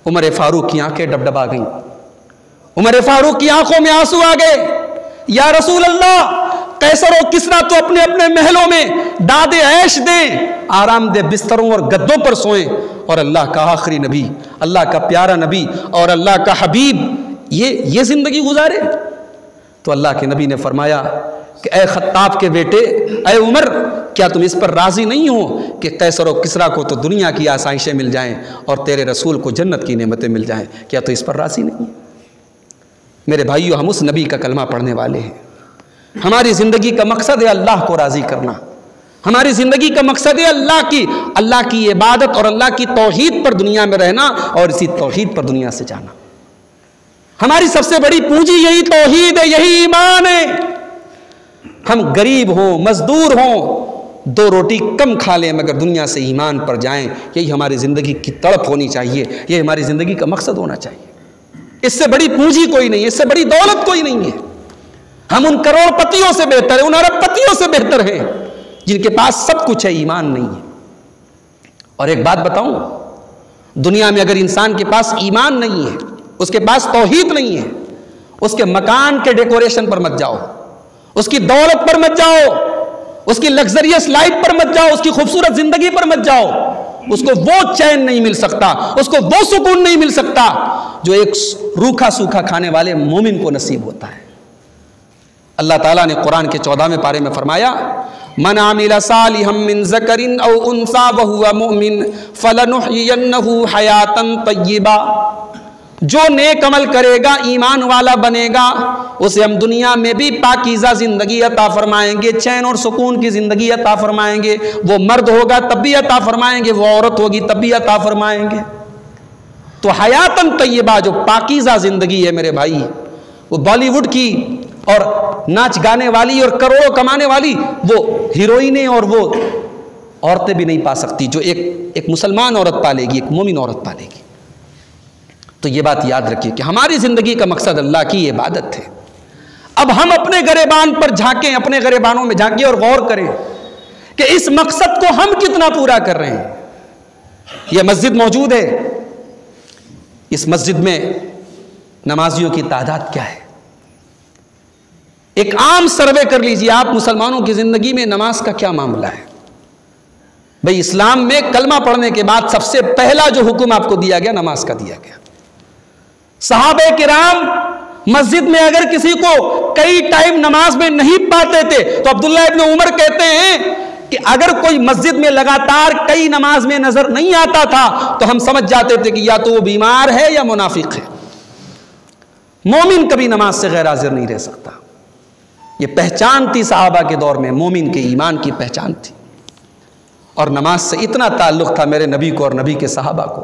عمر فاروق کی آنکھیں ڈبڈبا گئیں، عمر فاروق کی آنکھوں میں آنسو آ گئے. یا رسول اللہ، قیصر و کسریٰ تو اپنے اپنے محلوں میں داد عیش دیں، آرام دہ بستروں اور گدوں پر سوئیں، اور اللہ کا آخری نبی، اللہ کا پیارا نبی اور اللہ کا حبیب یہ زندگی گزارے. تو اللہ کے نبی نے فرمایا کہ اے خطاب کے بیٹے، اے عمر، کیا تم اس پر راضی نہیں ہو کہ قیصر و کسریٰ کو تو دنیا کی آسائشیں مل جائیں اور تیرے رسول کو جنت کی نعمتیں مل جائیں؟ کیا تو اس پر راضی نہیں؟ میرے بھائیو، ہم اس نبی کا کلمہ پڑھنے والے ہیں. ہماری زندگی کا مقصد ہے اللہ کو راضی کرنا. ہماری زندگی کا مقصد ہے اللہ کی عبادت اور اللہ کی توحید پر دنیا میں رہنا اور اسی توحید پر دنیا سے جانا. ہماری سب سے بڑی پونجی یہی توحید ہے، یہی ایمان ہے. ہم غریب ہوں، مزدور ہوں، 2 روٹی کم کھا لیں مگر دنیا سے ایمان پر جائیں. یہی ہماری زندگی کی تڑپ ہونی چاہیے، یہ ہماری زندگی کا مقصد ہونا چاہیے. اس سے بڑی پونجی کوئی نہیں ہے، اس سے بڑی دولت کوئی نہیں ہے. ہم ان کروڑ پتیوں سے بہتر ہیں، ان ارب پتیوں سے بہتر ہیں جن کے پاس سب کچھ ہے، ایمان نہیں ہے. اور ایک بات بتاؤں، دنیا میں اگر انسان کے پاس ایمان نہیں ہے، اس کے پاس توحید نہیں ہے، اس کے مکان کے ڈیکوریشن پر مت جاؤ، اس کی دولت پر مت جاؤ، اس کی لگزریس لائف پر مت جاؤ، اس کی خوبصورت زندگی پر مت جاؤ. اس کو وہ چین نہیں مل سکتا، اس کو وہ سکون نہیں مل سکتا جو ایک روکھا سوکھا کھانے والے مومن کو نصیب ہوتا ہے. اللہ تعالیٰ نے قرآن کے 14ویں پارے میں فرمایا، من عمل صالحا من ذکر او انثى وهو مؤمن فلنحيينه حیاتا طیبا. جو نیک عمل کرے گا، ایمان والا بنے گا، اسے ہم دنیا میں بھی پاکیزہ زندگی عطا فرمائیں گے، چین اور سکون کی زندگی عطا فرمائیں گے. وہ مرد ہوگا تب بھی عطا فرمائیں گے، وہ عورت ہوگی تب بھی عطا فرمائیں گے. تو حیاتاً طیبہ جو پاکیزہ زندگی ہے میرے بھائی، وہ بالی ووڈ کی اور ناچ گانے والی اور کروڑوں کمانے والی وہ ہیروئنیں اور وہ عورتیں بھی نہیں پا سکتی جو ایک مسلمان عورت پالے گی، ایک مومن عورت پالے گی. تو یہ بات یاد رکھیے کہ ہماری زندگی کا مقصد اللہ کی عبادت ہے. اب ہم اپنے گریبان پر جھانکیں، اپنے گریبانوں میں جھانکیں اور غور کریں کہ اس مقصد کو ہم کتنا پورا کر رہے ہیں. یہ مسجد موجود ہے، اس مسجد میں نمازیوں کی تعداد کیا ہے؟ ایک عام سروے کر لیجئے آپ، مسلمانوں کی زندگی میں نماز کا کیا معاملہ ہے؟ بھئی اسلام میں کلمہ پڑھنے کے بعد سب سے پہلا جو حکم آپ کو دیا گیا، نماز کا دیا گیا. صحابہ کرام مسجد میں اگر کسی کو کئی ٹائم نماز میں نہیں پاتے تھے تو عبداللہ ابن عمر کہتے ہیں کہ اگر کوئی مسجد میں لگاتار کئی نماز میں نظر نہیں آتا تھا تو ہم سمجھ جاتے تھے کہ یا تو وہ بیمار ہے یا منافق ہے. مومن کبھی نماز سے غیر حاضر نہیں رہ سکتا. یہ پہچان تھی صحابہ کے دور میں، مومن کے ایمان کی پہچان تھی. اور نماز سے اتنا تعلق تھا میرے نبی کو اور نبی کے صحابہ کو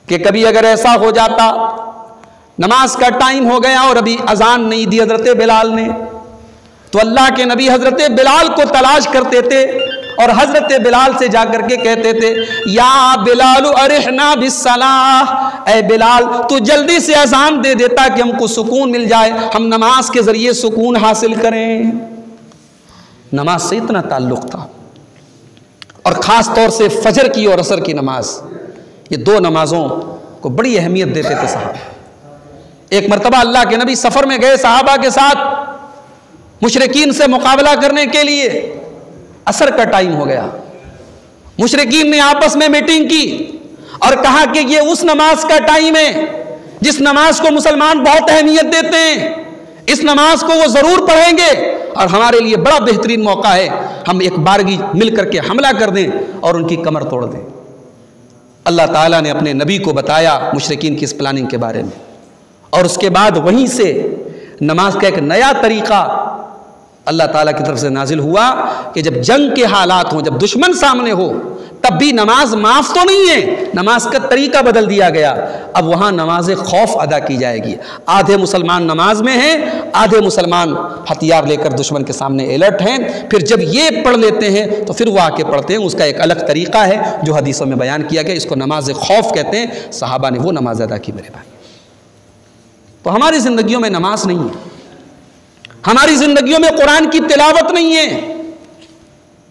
کہ کبھی اگر ایسا ہو جاتا نماز کا ٹائم ہو گیا اور ابھی اذان نہیں دی حضرت بلال نے، تو اللہ کے نبی حضرت بلال کو تلاش کرتے تھے اور حضرت بلال سے جا کر کے کہتے تھے، یا بلال ارحنا بالصلاۃ، اے بلال تو جلدی سے اذان دے دیتا کہ ہم کو سکون مل جائے، ہم نماز کے ذریعے سکون حاصل کریں. نماز سے اتنا تعلق تھا. اور خاص طور سے فجر کی اور عصر کی نماز، یہ 2 نمازوں کو بڑی اہمیت دیتے تھے صحابہ. ایک مرتبہ اللہ کے نبی سفر میں گئے صحابہ کے ساتھ مشرکین سے مقابلہ کرنے کے لیے. عصر کا ٹائم ہو گیا، مشرکین نے آپس میں میٹنگ کی اور کہا کہ یہ اس نماز کا ٹائم ہے جس نماز کو مسلمان بہت اہمیت دیتے ہیں، اس نماز کو وہ ضرور پڑھیں گے اور ہمارے لیے بڑا بہترین موقع ہے، ہم ایک بارگی مل کر کے حملہ کر دیں اور ان کی کمر توڑ دیں. اللہ تعالیٰ نے اپنے نبی کو بتایا مشرکین کی اس پلاننگ کے بارے میں، اور اس کے بعد وہیں سے نماز کا ایک نیا طریقہ اللہ تعالیٰ کی طرف سے نازل ہوا کہ جب جنگ کے حالات ہوں، جب دشمن سامنے ہو، تب بھی نماز معاف تو نہیں ہے، نماز کا طریقہ بدل دیا گیا، اب وہاں نماز خوف ادا کی جائے گی۔ آدھے مسلمان نماز میں ہیں، آدھے مسلمان ہتھیار لے کر دشمن کے سامنے الرٹ ہیں، پھر جب یہ پڑھ لیتے ہیں تو پھر وہ آ کے پڑھتے ہیں، اس کا ایک الگ طریقہ ہے جو حدیثوں میں بیان کیا گیا، اس کو نماز خوف کہتے ہیں۔ صحابہ نے وہ نماز ادا کی میرے بھائی۔ تو ہماری زندگیوں میں نماز نہیں ہے، ہماری زندگیوں میں قرآن کی تلاوت نہیں ہے،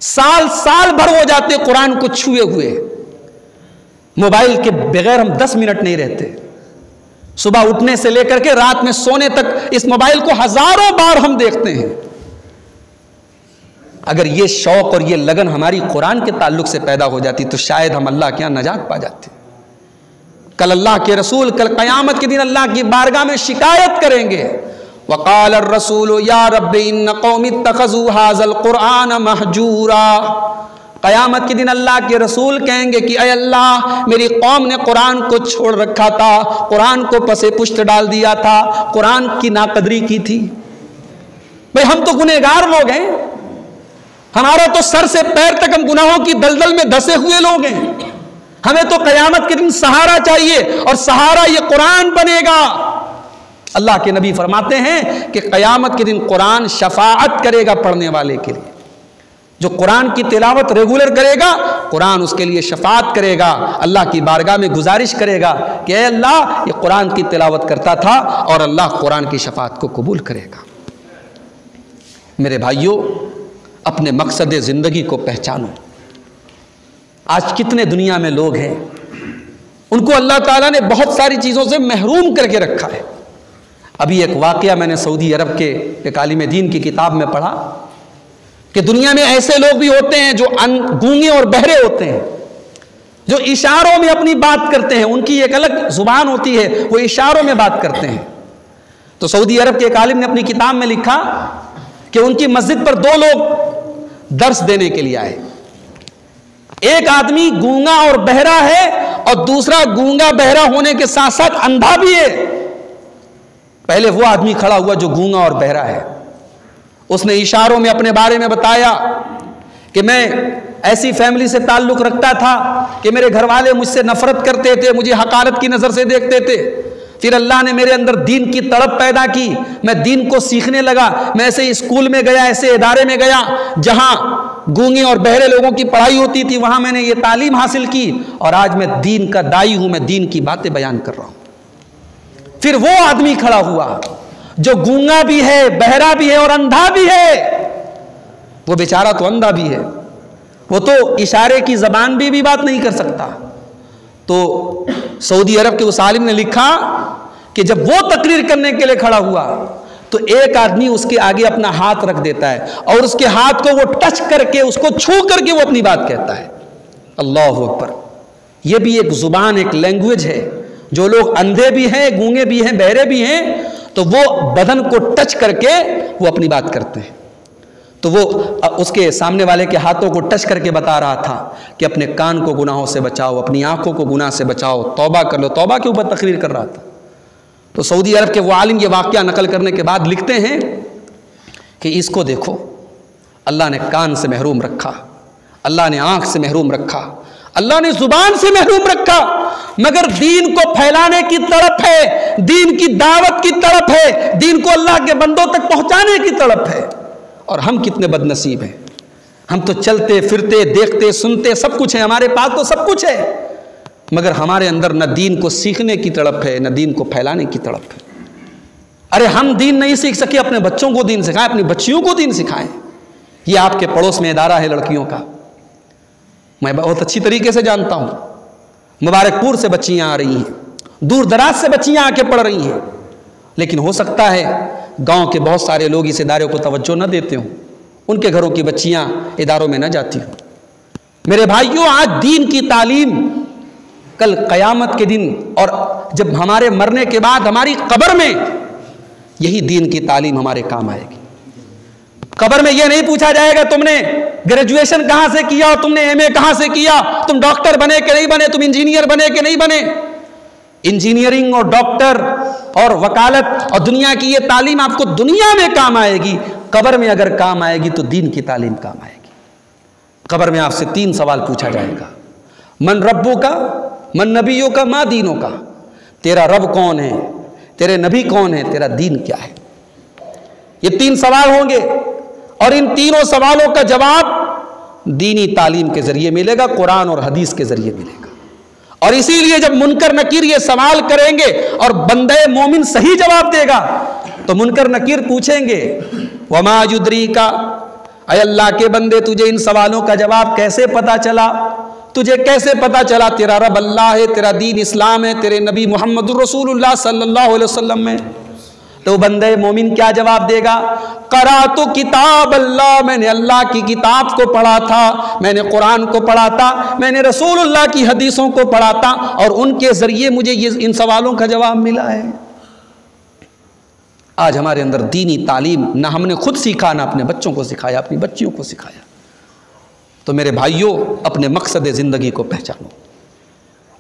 سال بھر ہو جاتے قرآن کو چھوئے ہوئے، موبائل کے بغیر ہم 10 منٹ نہیں رہتے، صبح اٹھنے سے لے کر کے رات میں سونے تک اس موبائل کو ہزاروں بار ہم دیکھتے ہیں۔ اگر یہ شوق اور یہ لگن ہماری قرآن کے تعلق سے پیدا ہو جاتی تو شاید ہم اللہ کے یہاں نجات پا جاتے۔ کل اللہ کے رسول کل قیامت کے دن اللہ کی بارگاہ میں شکایت کریں گے، وقال الرسول یا رب ان قوم اتخذوا هذا القرآن مہجورا۔ قیامت کے دن اللہ کے رسول کہیں گے کہ اے اللہ، میری قوم نے قرآن کو چھوڑ رکھا تھا، قرآن کو پس پشت ڈال دیا تھا، قرآن کی ناقدری کی تھی۔ بھئی ہم تو گنہگار لوگ ہیں، ہمارا تو سر سے پیر تک ہم گناہوں کی دلدل میں دھسے ہوئے لوگ ہیں، ہمیں تو قیامت کے دن سہارا چاہیے، اور سہارا یہ قرآن بنے گا۔ اللہ کے نبی فرماتے ہیں کہ قیامت کے دن قرآن شفاعت کرے گا پڑھنے والے کے لیے، جو قرآن کی تلاوت ریگولر کرے گا قرآن اس کے لیے شفاعت کرے گا، اللہ کی بارگاہ میں گزارش کرے گا کہ اے اللہ یہ قرآن کی تلاوت کرتا تھا، اور اللہ قرآن کی شفاعت کو قبول کرے گا۔ میرے بھائیوں، اپنے مقصد زندگی کو پہچانو۔ آج کتنے دنیا میں لوگ ہیں ان کو اللہ تعالیٰ نے بہت ساری چیزوں سے محروم کر کے رکھا ہے۔ ابھی ایک واقعہ میں نے سعودی عرب کے ایک عالم دین کی کتاب میں پڑھا کہ دنیا میں ایسے لوگ بھی ہوتے ہیں جو گونگے اور بہرے ہوتے ہیں، جو اشاروں میں اپنی بات کرتے ہیں، ان کی ایک الگ زبان ہوتی ہے، وہ اشاروں میں بات کرتے ہیں۔ تو سعودی عرب کے ایک عالم نے اپنی کتاب میں لکھا کہ ان کی مسجد پر 2 لوگ درس دینے کے لیے آئے، ایک آدمی گونگا اور بہرا ہے اور دوسرا گونگا بہرا ہونے کے ساتھ ساتھ اندھا بھی ہے۔ پہلے وہ آدمی کھڑا ہوا جو گونگا اور بہرا ہے، اس نے اشاروں میں اپنے بارے میں بتایا کہ میں ایسی فیملی سے تعلق رکھتا تھا کہ میرے گھر والے مجھ سے نفرت کرتے تھے، مجھے حقارت کی نظر سے دیکھتے تھے، پھر اللہ نے میرے اندر دین کی تڑپ پیدا کی، میں دین کو سیکھنے لگا، میں ایسے اسکول میں گیا، ایسے ادارے میں گیا جہاں گونگے اور بہرے لوگوں کی پڑھائی ہوتی تھی، وہاں میں نے یہ تعلیم حاصل کی، اور آج میں دین کا داعی ہوں، میں دین کی باتیں بیان کر رہا ہوں۔ پھر وہ آدمی کھڑا ہوا جو گونگا بھی ہے، بہرا بھی ہے اور اندھا بھی ہے، وہ بیچارہ تو اندھا بھی ہے، وہ تو اشارے کی زبان بھی بات نہیں کر سکتا۔ تو سعودی عرب کے اس عالم نے لکھا کہ جب وہ تقریر کرنے کے لیے کھڑا ہوا تو ایک آدمی اس کے آگے اپنا ہاتھ رکھ دیتا ہے اور اس کے ہاتھ کو وہ ٹچ کر کے، اس کو چھو کر کے وہ اپنی بات کہتا ہے۔ اللہ اکبر! یہ بھی ایک زبان، ایک لینگویج ہے۔ جو لوگ اندھے بھی ہیں، گونگے بھی ہیں، بہرے بھی ہیں، تو وہ بدن کو ٹچ کر کے وہ اپنی بات کرتے ہیں۔ تو وہ اس کے سامنے والے کے ہاتھوں کو ٹچ کر کے بتا رہا تھا کہ اپنے کان کو گناہوں سے بچاؤ، اپنی آنکھوں کو گناہ سے بچاؤ، توبہ کر لو، توبہ کے اوپر تقریر کر رہا تھا۔ تو سعودی عرب کے وہ عالم یہ واقعہ نقل کرنے کے بعد لکھتے ہیں کہ اس کو دیکھو، اللہ نے کان سے محروم رکھا، اللہ نے آنکھ سے محروم رکھا، اللہ نے زبان سے محروم رکھا، مگر دین کو پھیلانے کی طرف ہے، دین کی دعوت کی طرف ہے، دین کو اللہ کے بندوں تک پہنچانے کی طرف ہے۔ اور ہم کتنے بد نصیب ہیں، ہم تو چلتے پھرتے دیکھتے سنتے سب کچھ ہے، ہمارے پاس تو سب کچھ ہے، مگر ہمارے اندر نہ دین کو سیکھنے کی تڑپ ہے، نہ دین کو پھیلانے کی تڑپ ہے۔ ارے ہم دین نہیں سیکھ سکے، اپنے بچوں کو دین سکھائیں، اپنی بچیوں کو دین سکھائیں۔ یہ آپ کے پڑوس میں ادارہ ہے لڑکیوں کا، میں بہت اچھی طریقے سے جانتا ہوں، مبارک پور سے بچیاں آ رہی ہیں، دور دراز سے بچیاں آ کے پڑھ رہی ہیں، لیکن ہو سکتا ہے گاؤں کے بہت سارے لوگ اس ادارے کو توجہ نہ دیتے ہوں، ان کے گھروں کی بچیاں اداروں میں نہ جاتی ہوں۔ میرے بھائیوں، آج دین کی تعلیم کل قیامت کے دن اور جب ہمارے مرنے کے بعد ہماری قبر میں یہی دین کی تعلیم ہمارے کام آئے گی۔ قبر میں یہ نہیں پوچھا جائے گا تم نے گریجویشن کہاں سے کیا، تم نے ایم اے کہاں سے کیا، تم ڈاکٹر بنے کہ نہیں بنے، تم انجینئر بنے کہ نہیں بنے۔ انجینئرنگ اور ڈاکٹر اور وکالت اور دنیا کی یہ تعلیم آپ کو دنیا میں کام آئے گی، قبر میں اگر کام آئے گی تو دین کی تعلیم کام آئے گی۔ قبر میں آپ سے 3 سوال پوچھا جائے گا، من ربو کا، من نبیوں کا، ما دینوں کا، تیرا رب کون ہے، تیرے نبی کون ہے، تیرا دین کیا ہے۔ یہ 3 سوال ہوں گے اور ان تینوں سوالوں کا جواب دینی تعلیم کے ذریعے ملے گا، قرآن اور حدیث کے ذریعے ملے گا۔ اور اسی لیے جب منکر نکیر یہ سوال کریں گے اور بندے مومن صحیح جواب دے گا تو منکر نکیر پوچھیں گے وما یدریکا، اے اللہ کے بندے تجھے ان سوالوں کا جواب کیسے پتا چلا، تجھے کیسے پتا چلا تیرا رب اللہ ہے، تیرا دین اسلام ہے، تیرے نبی محمد رسول اللہ صلی اللہ علیہ وسلم ہے۔ تو بندے مومن کیا جواب دے گا، قرأت کتاب اللہ، میں نے اللہ کی کتاب کو پڑھا تھا، میں نے قرآن کو پڑھا تھا، میں نے رسول اللہ کی حدیثوں کو پڑھا تھا اور ان کے ذریعے مجھے ان سوالوں کا جواب ملا ہے۔ آج ہمارے اندر دینی تعلیم نہ ہم نے خود سیکھا، نہ اپنے بچوں کو سکھایا، اپنی بچیوں کو سکھایا۔ تو میرے بھائیوں، اپنے مقصد زندگی کو پہچانو،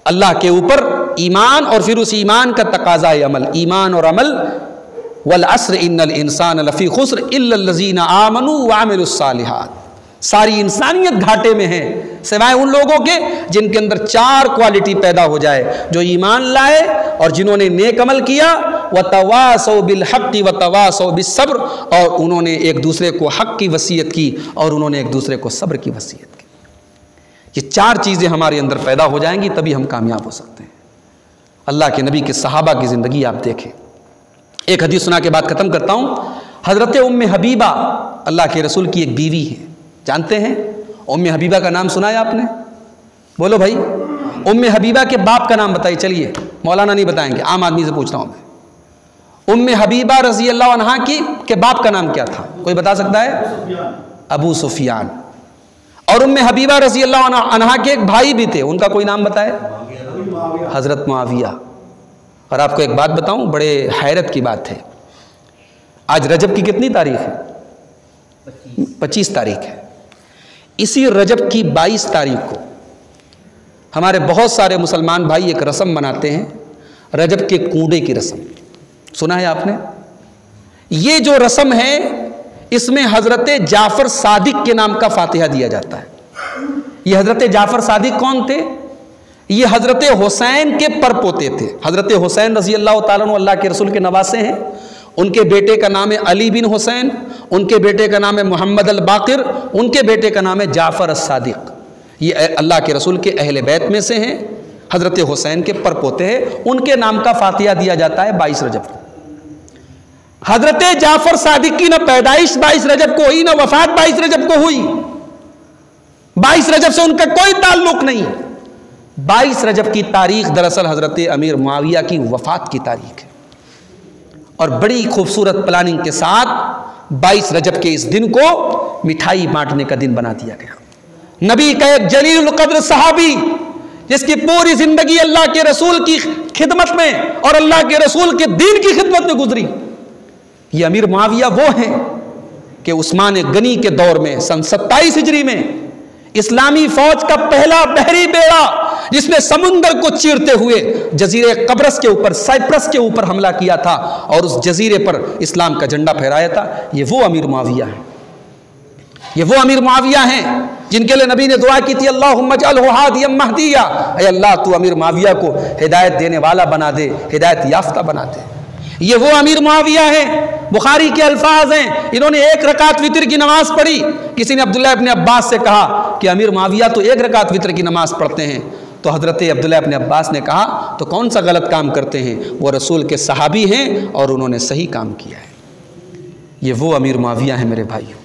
اللہ کے اوپر ایمان اور پھر اس ایمان کا تقاضا عمل، ایمان اور عمل۔ والعصر ان الانسان لفی خسر الا الذین آمنوا وعملوا الصالحات، ساری انسانیت گھاٹے میں ہے سوائے ان لوگوں کے جن کے اندر 4 کوالٹی پیدا ہو جائے، جو ایمان لائے اور جنہوں نے نیک عمل کیا، وتواصوا بالحق وتواصوا بالصبر، اور انہوں نے ایک دوسرے کو حق کی وصیت کی اور انہوں نے ایک دوسرے کو صبر کی وصیت کی۔ یہ 4 چیزیں ہمارے اندر پیدا ہو جائیں گی تبھی ہم کامیاب ہو سکتے ہیں۔ اللہ کے نبی کے صحابہ کی زندگی آپ دیکھیں۔ ایک حدیث سنا کے بعد ختم کرتا ہوں۔ حضرت ام حبیبہ اللہ کے رسول کی ایک بیوی ہے، جانتے ہیں ام حبیبہ کا نام سنا ہے آپ نے؟ بولو بھائی، ام حبیبہ کے باپ کا نام بتائیے۔ چلیے، مولانا نہیں بتائیں گے، عام آدمی سے پوچھ رہا ہوں میں۔ ام حبیبہ رضی اللہ عنہا کے باپ کا نام کیا تھا؟ کوئی بتا سکتا ہے؟ ابو سفیان۔ اور ام حبیبہ رضی اللہ عنہا کے ایک بھائی بھی تھے، ان کا کوئی نام بتائے؟ حضرت معاویہ۔ اور آپ کو ایک بات بتاؤں، بڑے حیرت کی بات ہے، آج رجب کی کتنی تاریخ ہے؟ 25 تاریخ ہے۔ اسی رجب کی 22 تاریخ کو ہمارے بہت سارے مسلمان بھائی ایک رسم مناتے ہیں، رجب کے کنڈے کی رسم، سنا ہے آپ نے؟ یہ جو رسم ہے اس میں حضرت جعفر صادق کے نام کا فاتحہ دیا جاتا ہے۔ یہ حضرت جعفر صادق کون تھے؟ یہ حضرت حسین کے پرپوتے تھے۔ حضرت حسین رضی اللہ تعالیٰ عنہ اللہ کے رسول کے نواسے ہیں۔ ان کے بیٹے کا نام ہے علی بن حسین، ان کے بیٹے کا نام ہے محمد الباقر، ان کے بیٹے کا نام ہے جعفر الصادق۔ یہ اللہ کے رسول کے اہل بیت میں سے ہیں، حضرت حسین کے پرپوتے ہیں، ان کے نام کا فاتحہ دیا جاتا ہے 22 رجب کو۔ حضرت جعفر صادق کی نہ پیدائش 22 رجب کو ہوئی، نہ وفات 22 رجب کو ہوئی۔ 22 رجب سے ان کا کوئی تعلق نہیں۔ 22 رجب کی تاریخ دراصل حضرت امیر معاویہ کی وفات کی تاریخ ہے، اور بڑی خوبصورت پلاننگ کے ساتھ 22 رجب کے اس دن کو مٹھائی بانٹنے کا دن بنا دیا گیا۔ نبی کا ایک جلیل القدر صحابی جس کی پوری زندگی اللہ کے رسول کی خدمت میں اور اللہ کے رسول کے دین کی خدمت میں گزری، یہ امیر معاویہ وہ ہیں کہ عثمان غنی کے دور میں سن 27 ہجری میں اسلامی فوج کا پہلا بحری بیڑا جس نے سمندر کو چیرتے ہوئے جزیرے قبرص کے اوپر، سائپرس کے اوپر حملہ کیا تھا اور اس جزیرے پر اسلام کا جھنڈا پھہرایا تھا، یہ وہ امیر معاویہ ہیں۔ یہ وہ امیر معاویہ ہیں جن کے لیے نبی نے دعا کی تھی، اللہم اجعلہ ہادیا مہدیا، اے اللہ تو امیر معاویہ کو ہدایت دینے والا بنا دے، ہدایت یافتہ بنا دے۔ یہ وہ امیر معاویہ ہیں، بخاری کے الفاظ ہیں، انہوں نے 1 رکعت وتر کی نماز پڑھی۔ کسی نے عبداللہ ابن عباس سے کہا کہ امیر معاویہ تو 1 رکعت وتر کی نماز پڑھتے ہیں، تو حضرت عبداللہ ابن عباس نے کہا تو کون سا غلط کام کرتے ہیں، وہ رسول کے صحابی ہیں اور انہوں نے صحیح کام کیا ہے۔ یہ وہ امیر معاویہ ہیں میرے بھائیوں،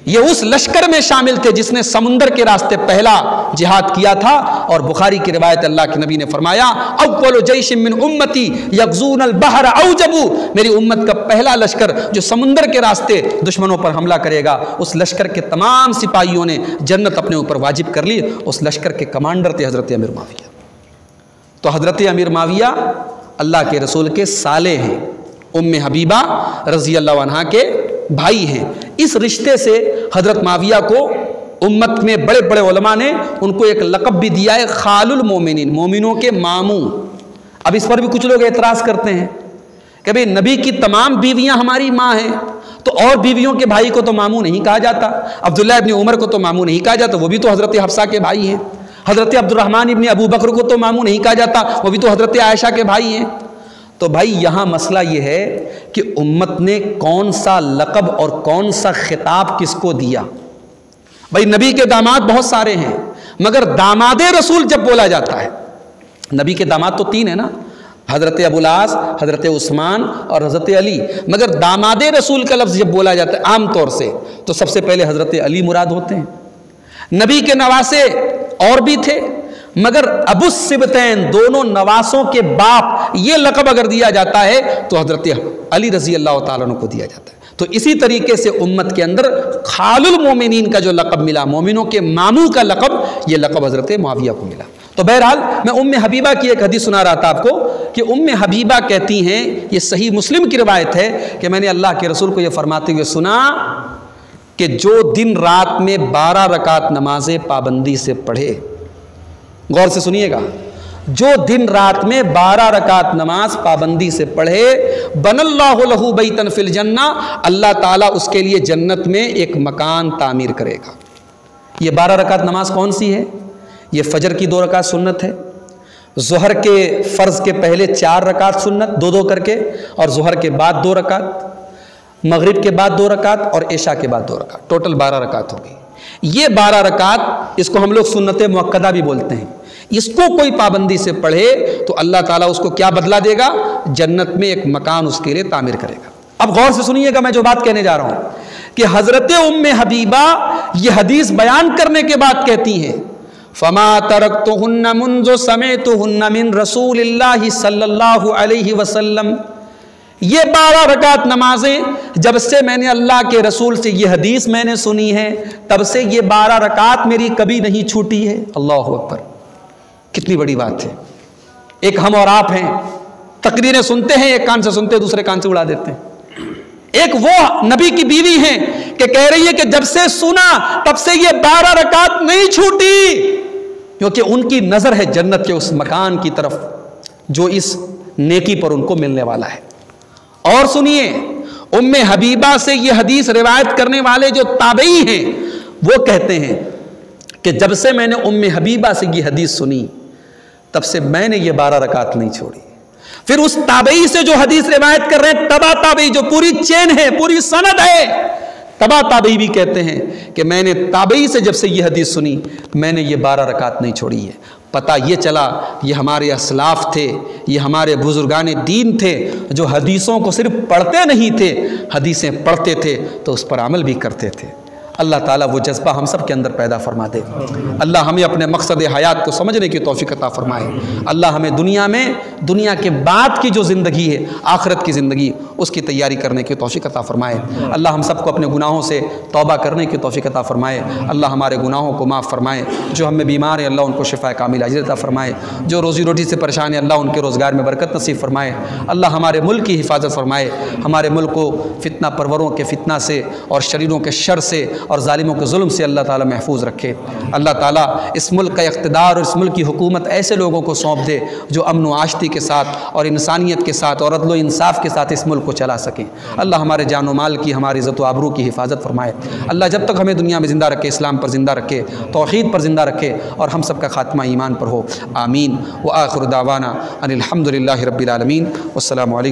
یہ اس لشکر میں شامل تھے جس نے سمندر کے راستے پہلا جہاد کیا تھا، اور بخاری کی روایت اللہ کے نبی نے فرمایا اول جیش من امتی یغزون البحر اوجبو، میری امت کا پہلا لشکر جو سمندر کے راستے دشمنوں پر حملہ کرے گا، اس لشکر کے تمام سپاہیوں نے جنت اپنے اوپر واجب کر لی، اس لشکر کے کمانڈر تھے حضرت امیر معاویہ۔ تو حضرت امیر معاویہ اللہ کے رسول کے سالے ہیں، ام حبیبہ رضی اللہ عنہا کے بھائی ہیں۔ اس رشتے سے حضرت معاویہ کو امت میں بڑے بڑے علماء نے ان کو ایک لقب بھی دیا ہے، خال المومنین، مومنوں کے ماموں۔ اب اس پر بھی کچھ لوگ اعتراض کرتے ہیں کہ بھئی نبی کی تمام بیویاں ہماری ماں ہیں، تو اور بیویوں کے بھائی کو تو ماموں نہیں کہا جاتا، عبداللہ ابن عمر کو تو ماموں نہیں کہا جاتا، وہ بھی تو حضرت حفصہ کے بھائی ہیں، حضرت عبد الرحمن ابن ابو بکر کو تو ماموں نہیں کہا جاتا، وہ بھی تو حضرت عائشہ کے بھائی ہیں۔ تو بھائی یہاں مسئلہ یہ ہے کہ امت نے کون سا لقب اور کون سا خطاب کس کو دیا۔ بھائی نبی کے داماد بہت سارے ہیں، مگر داماد رسول جب بولا جاتا ہے، نبی کے داماد تو 3 ہیں نا، حضرت ابو العاص، حضرت عثمان اور حضرت علی، مگر داماد رسول کا لفظ جب بولا جاتا ہے عام طور سے تو سب سے پہلے حضرت علی مراد ہوتے ہیں۔ نبی کے نواسے اور بھی تھے، مگر ابو السبتین، دونوں نواسوں کے باپ، یہ لقب اگر دیا جاتا ہے تو حضرت علی رضی اللہ تعالیٰ عنہ کو دیا جاتا ہے۔ تو اسی طریقے سے امت کے اندر خال المومنین کا جو لقب ملا، مومنوں کے ماموں کا لقب، یہ لقب حضرت معاویہ کو ملا۔ تو بہرحال میں ام حبیبہ کی ایک حدیث سنا رہا تھا آپ کو کہ ام حبیبہ کہتی ہیں، یہ صحیح مسلم کی روایت ہے کہ میں نے اللہ کے رسول کو یہ فرماتے ہوئے سنا کہ جو دن رات میں 12 رکعت نمازیں پابندی سے پڑھے، غور سے سنیے گا، جو دن رات میں 12 رکعت نماز پابندی سے پڑھے، بن اللہ لہ بیتن فی الجنہ، اللہ تعالیٰ اس کے لیے جنت میں ایک مکان تعمیر کرے گا۔ یہ 12 رکعت نماز کون سی ہے؟ یہ فجر کی 2 رکعت سنت ہے، ظہر کے فرض کے پہلے 4 رکعت سنت 2 کر کے، اور ظہر کے بعد 2 رکعت، مغرب کے بعد 2 رکعت اور عشاء کے بعد 2 رکعت، ٹوٹل 12 رکعت ہوگی۔ یہ 12 رکعت، اس کو ہم لوگ سنت مؤکدہ بھی بولتے ہیں، اس کو کوئی پابندی سے پڑھے تو اللہ تعالیٰ اس کو کیا بدلہ دے گا؟ جنت میں ایک مکان اس کے لیے تعمیر کرے گا۔ اب غور سے سنیے گا میں جو بات کہنے جا رہا ہوں کہ حضرت ام حبیبہ یہ حدیث بیان کرنے کے بعد کہتی ہیں، فما ترکتہن منذ سمعتہن من رسول اللہ صلی اللہ علیہ وسلم، یہ 12 رکعت نمازیں جب سے میں نے اللہ کے رسول سے یہ حدیث میں نے سنی ہے، تب سے یہ 12 رکعت میری کبھی نہیں چھوٹی ہے۔ اللہ اکبر، کتنی بڑی بات ہے۔ ایک ہم اور آپ ہیں، تقریریں سنتے ہیں، ایک کان سے سنتے دوسرے کان سے اڑا دیتے ہیں۔ ایک وہ نبی کی بیوی ہیں کہ کہہ رہی ہے کہ جب سے سنا تب سے یہ 12 رکعت نہیں چھوٹی، کیونکہ ان کی نظر ہے جنت کے اس مکان کی طرف جو اس نیکی پر ان کو ملنے والا ہے۔ اور سنیے، ام حبیبہ سے یہ حدیث روایت کرنے والے جو تابعی ہیں وہ کہتے ہیں کہ جب سے میں نے ام حبیبہ سے یہ حدیث سنی تب سے میں نے یہ 12 رکعت نہیں چھوڑی۔ پھر اس تابعی سے جو حدیث روایت کر رہے ہیں، تبع تابعی جو پوری چین ہے، پوری سند ہے، تبع تابعی بھی کہتے ہیں کہ میں نے تابعی سے جب سے یہ حدیث سنی میں نے یہ 12 رکعت نہیں چھوڑی ہے۔ پتہ یہ چلا یہ ہمارے اسلاف تھے، یہ ہمارے بزرگان دین تھے جو حدیثوں کو صرف پڑھتے نہیں تھے، حدیثیں پڑھتے تھے تو اس پر عمل بھی کرتے تھے۔ اللہ تعالیٰ وہ جذبہ ہم سب کے اندر پیدا فرما دے۔ اللہ ہمیں اپنے مقصد حیات کو سمجھنے کی توفیق عطا فرمائے۔ اللہ ہمیں دنیا کے بعد کی جو زندگی ہے، آخرت کی زندگی، اس کی تیاری کرنے کی توفیق عطا فرمائے۔ اللہ ہم سب کو اپنے گناہوں سے توبہ کرنے کی توفیق عطا فرمائے۔ اللہ ہمارے گناہوں کو معاف فرمائے۔ جو ہم میں بیمار ہیں اللہ ان کو شفا کامل عاجل عطا فرمائے۔ جو روزی روٹی سے پریشان ہیں اللہ ان کے روزگار میں برکت نصیب فرمائے۔ اللہ ہمارے ملک کی حفاظت فرمائے، ہمارے ملک کو فتنہ پروروں کے فتنہ سے اور شریروں کے شر سے اور ظالموں کے ظلم سے اللہ تعالیٰ محفوظ رکھے۔ اللہ تعالیٰ اس ملک کا اقتدار اور اس ملک کی حکومت ایسے لوگوں کو سونپ دے جو امن و عاشتی کے ساتھ اور انسانیت کے ساتھ اور عدل و انصاف کے ساتھ اس ملک کو چلا سکیں۔ اللہ ہمارے جان و مال کی، ہماری عزت و آبرو کی حفاظت فرمائے۔ اللہ جب تک ہمیں دنیا میں زندہ رکھے، اسلام پر زندہ رکھے، توحید پر زندہ رکھے، اور ہم سب کا خاتمہ ایمان پر ہو۔ آمین۔ وآخر دعوانا ان الحمد للہ رب العالمین۔ والسلام علیکم۔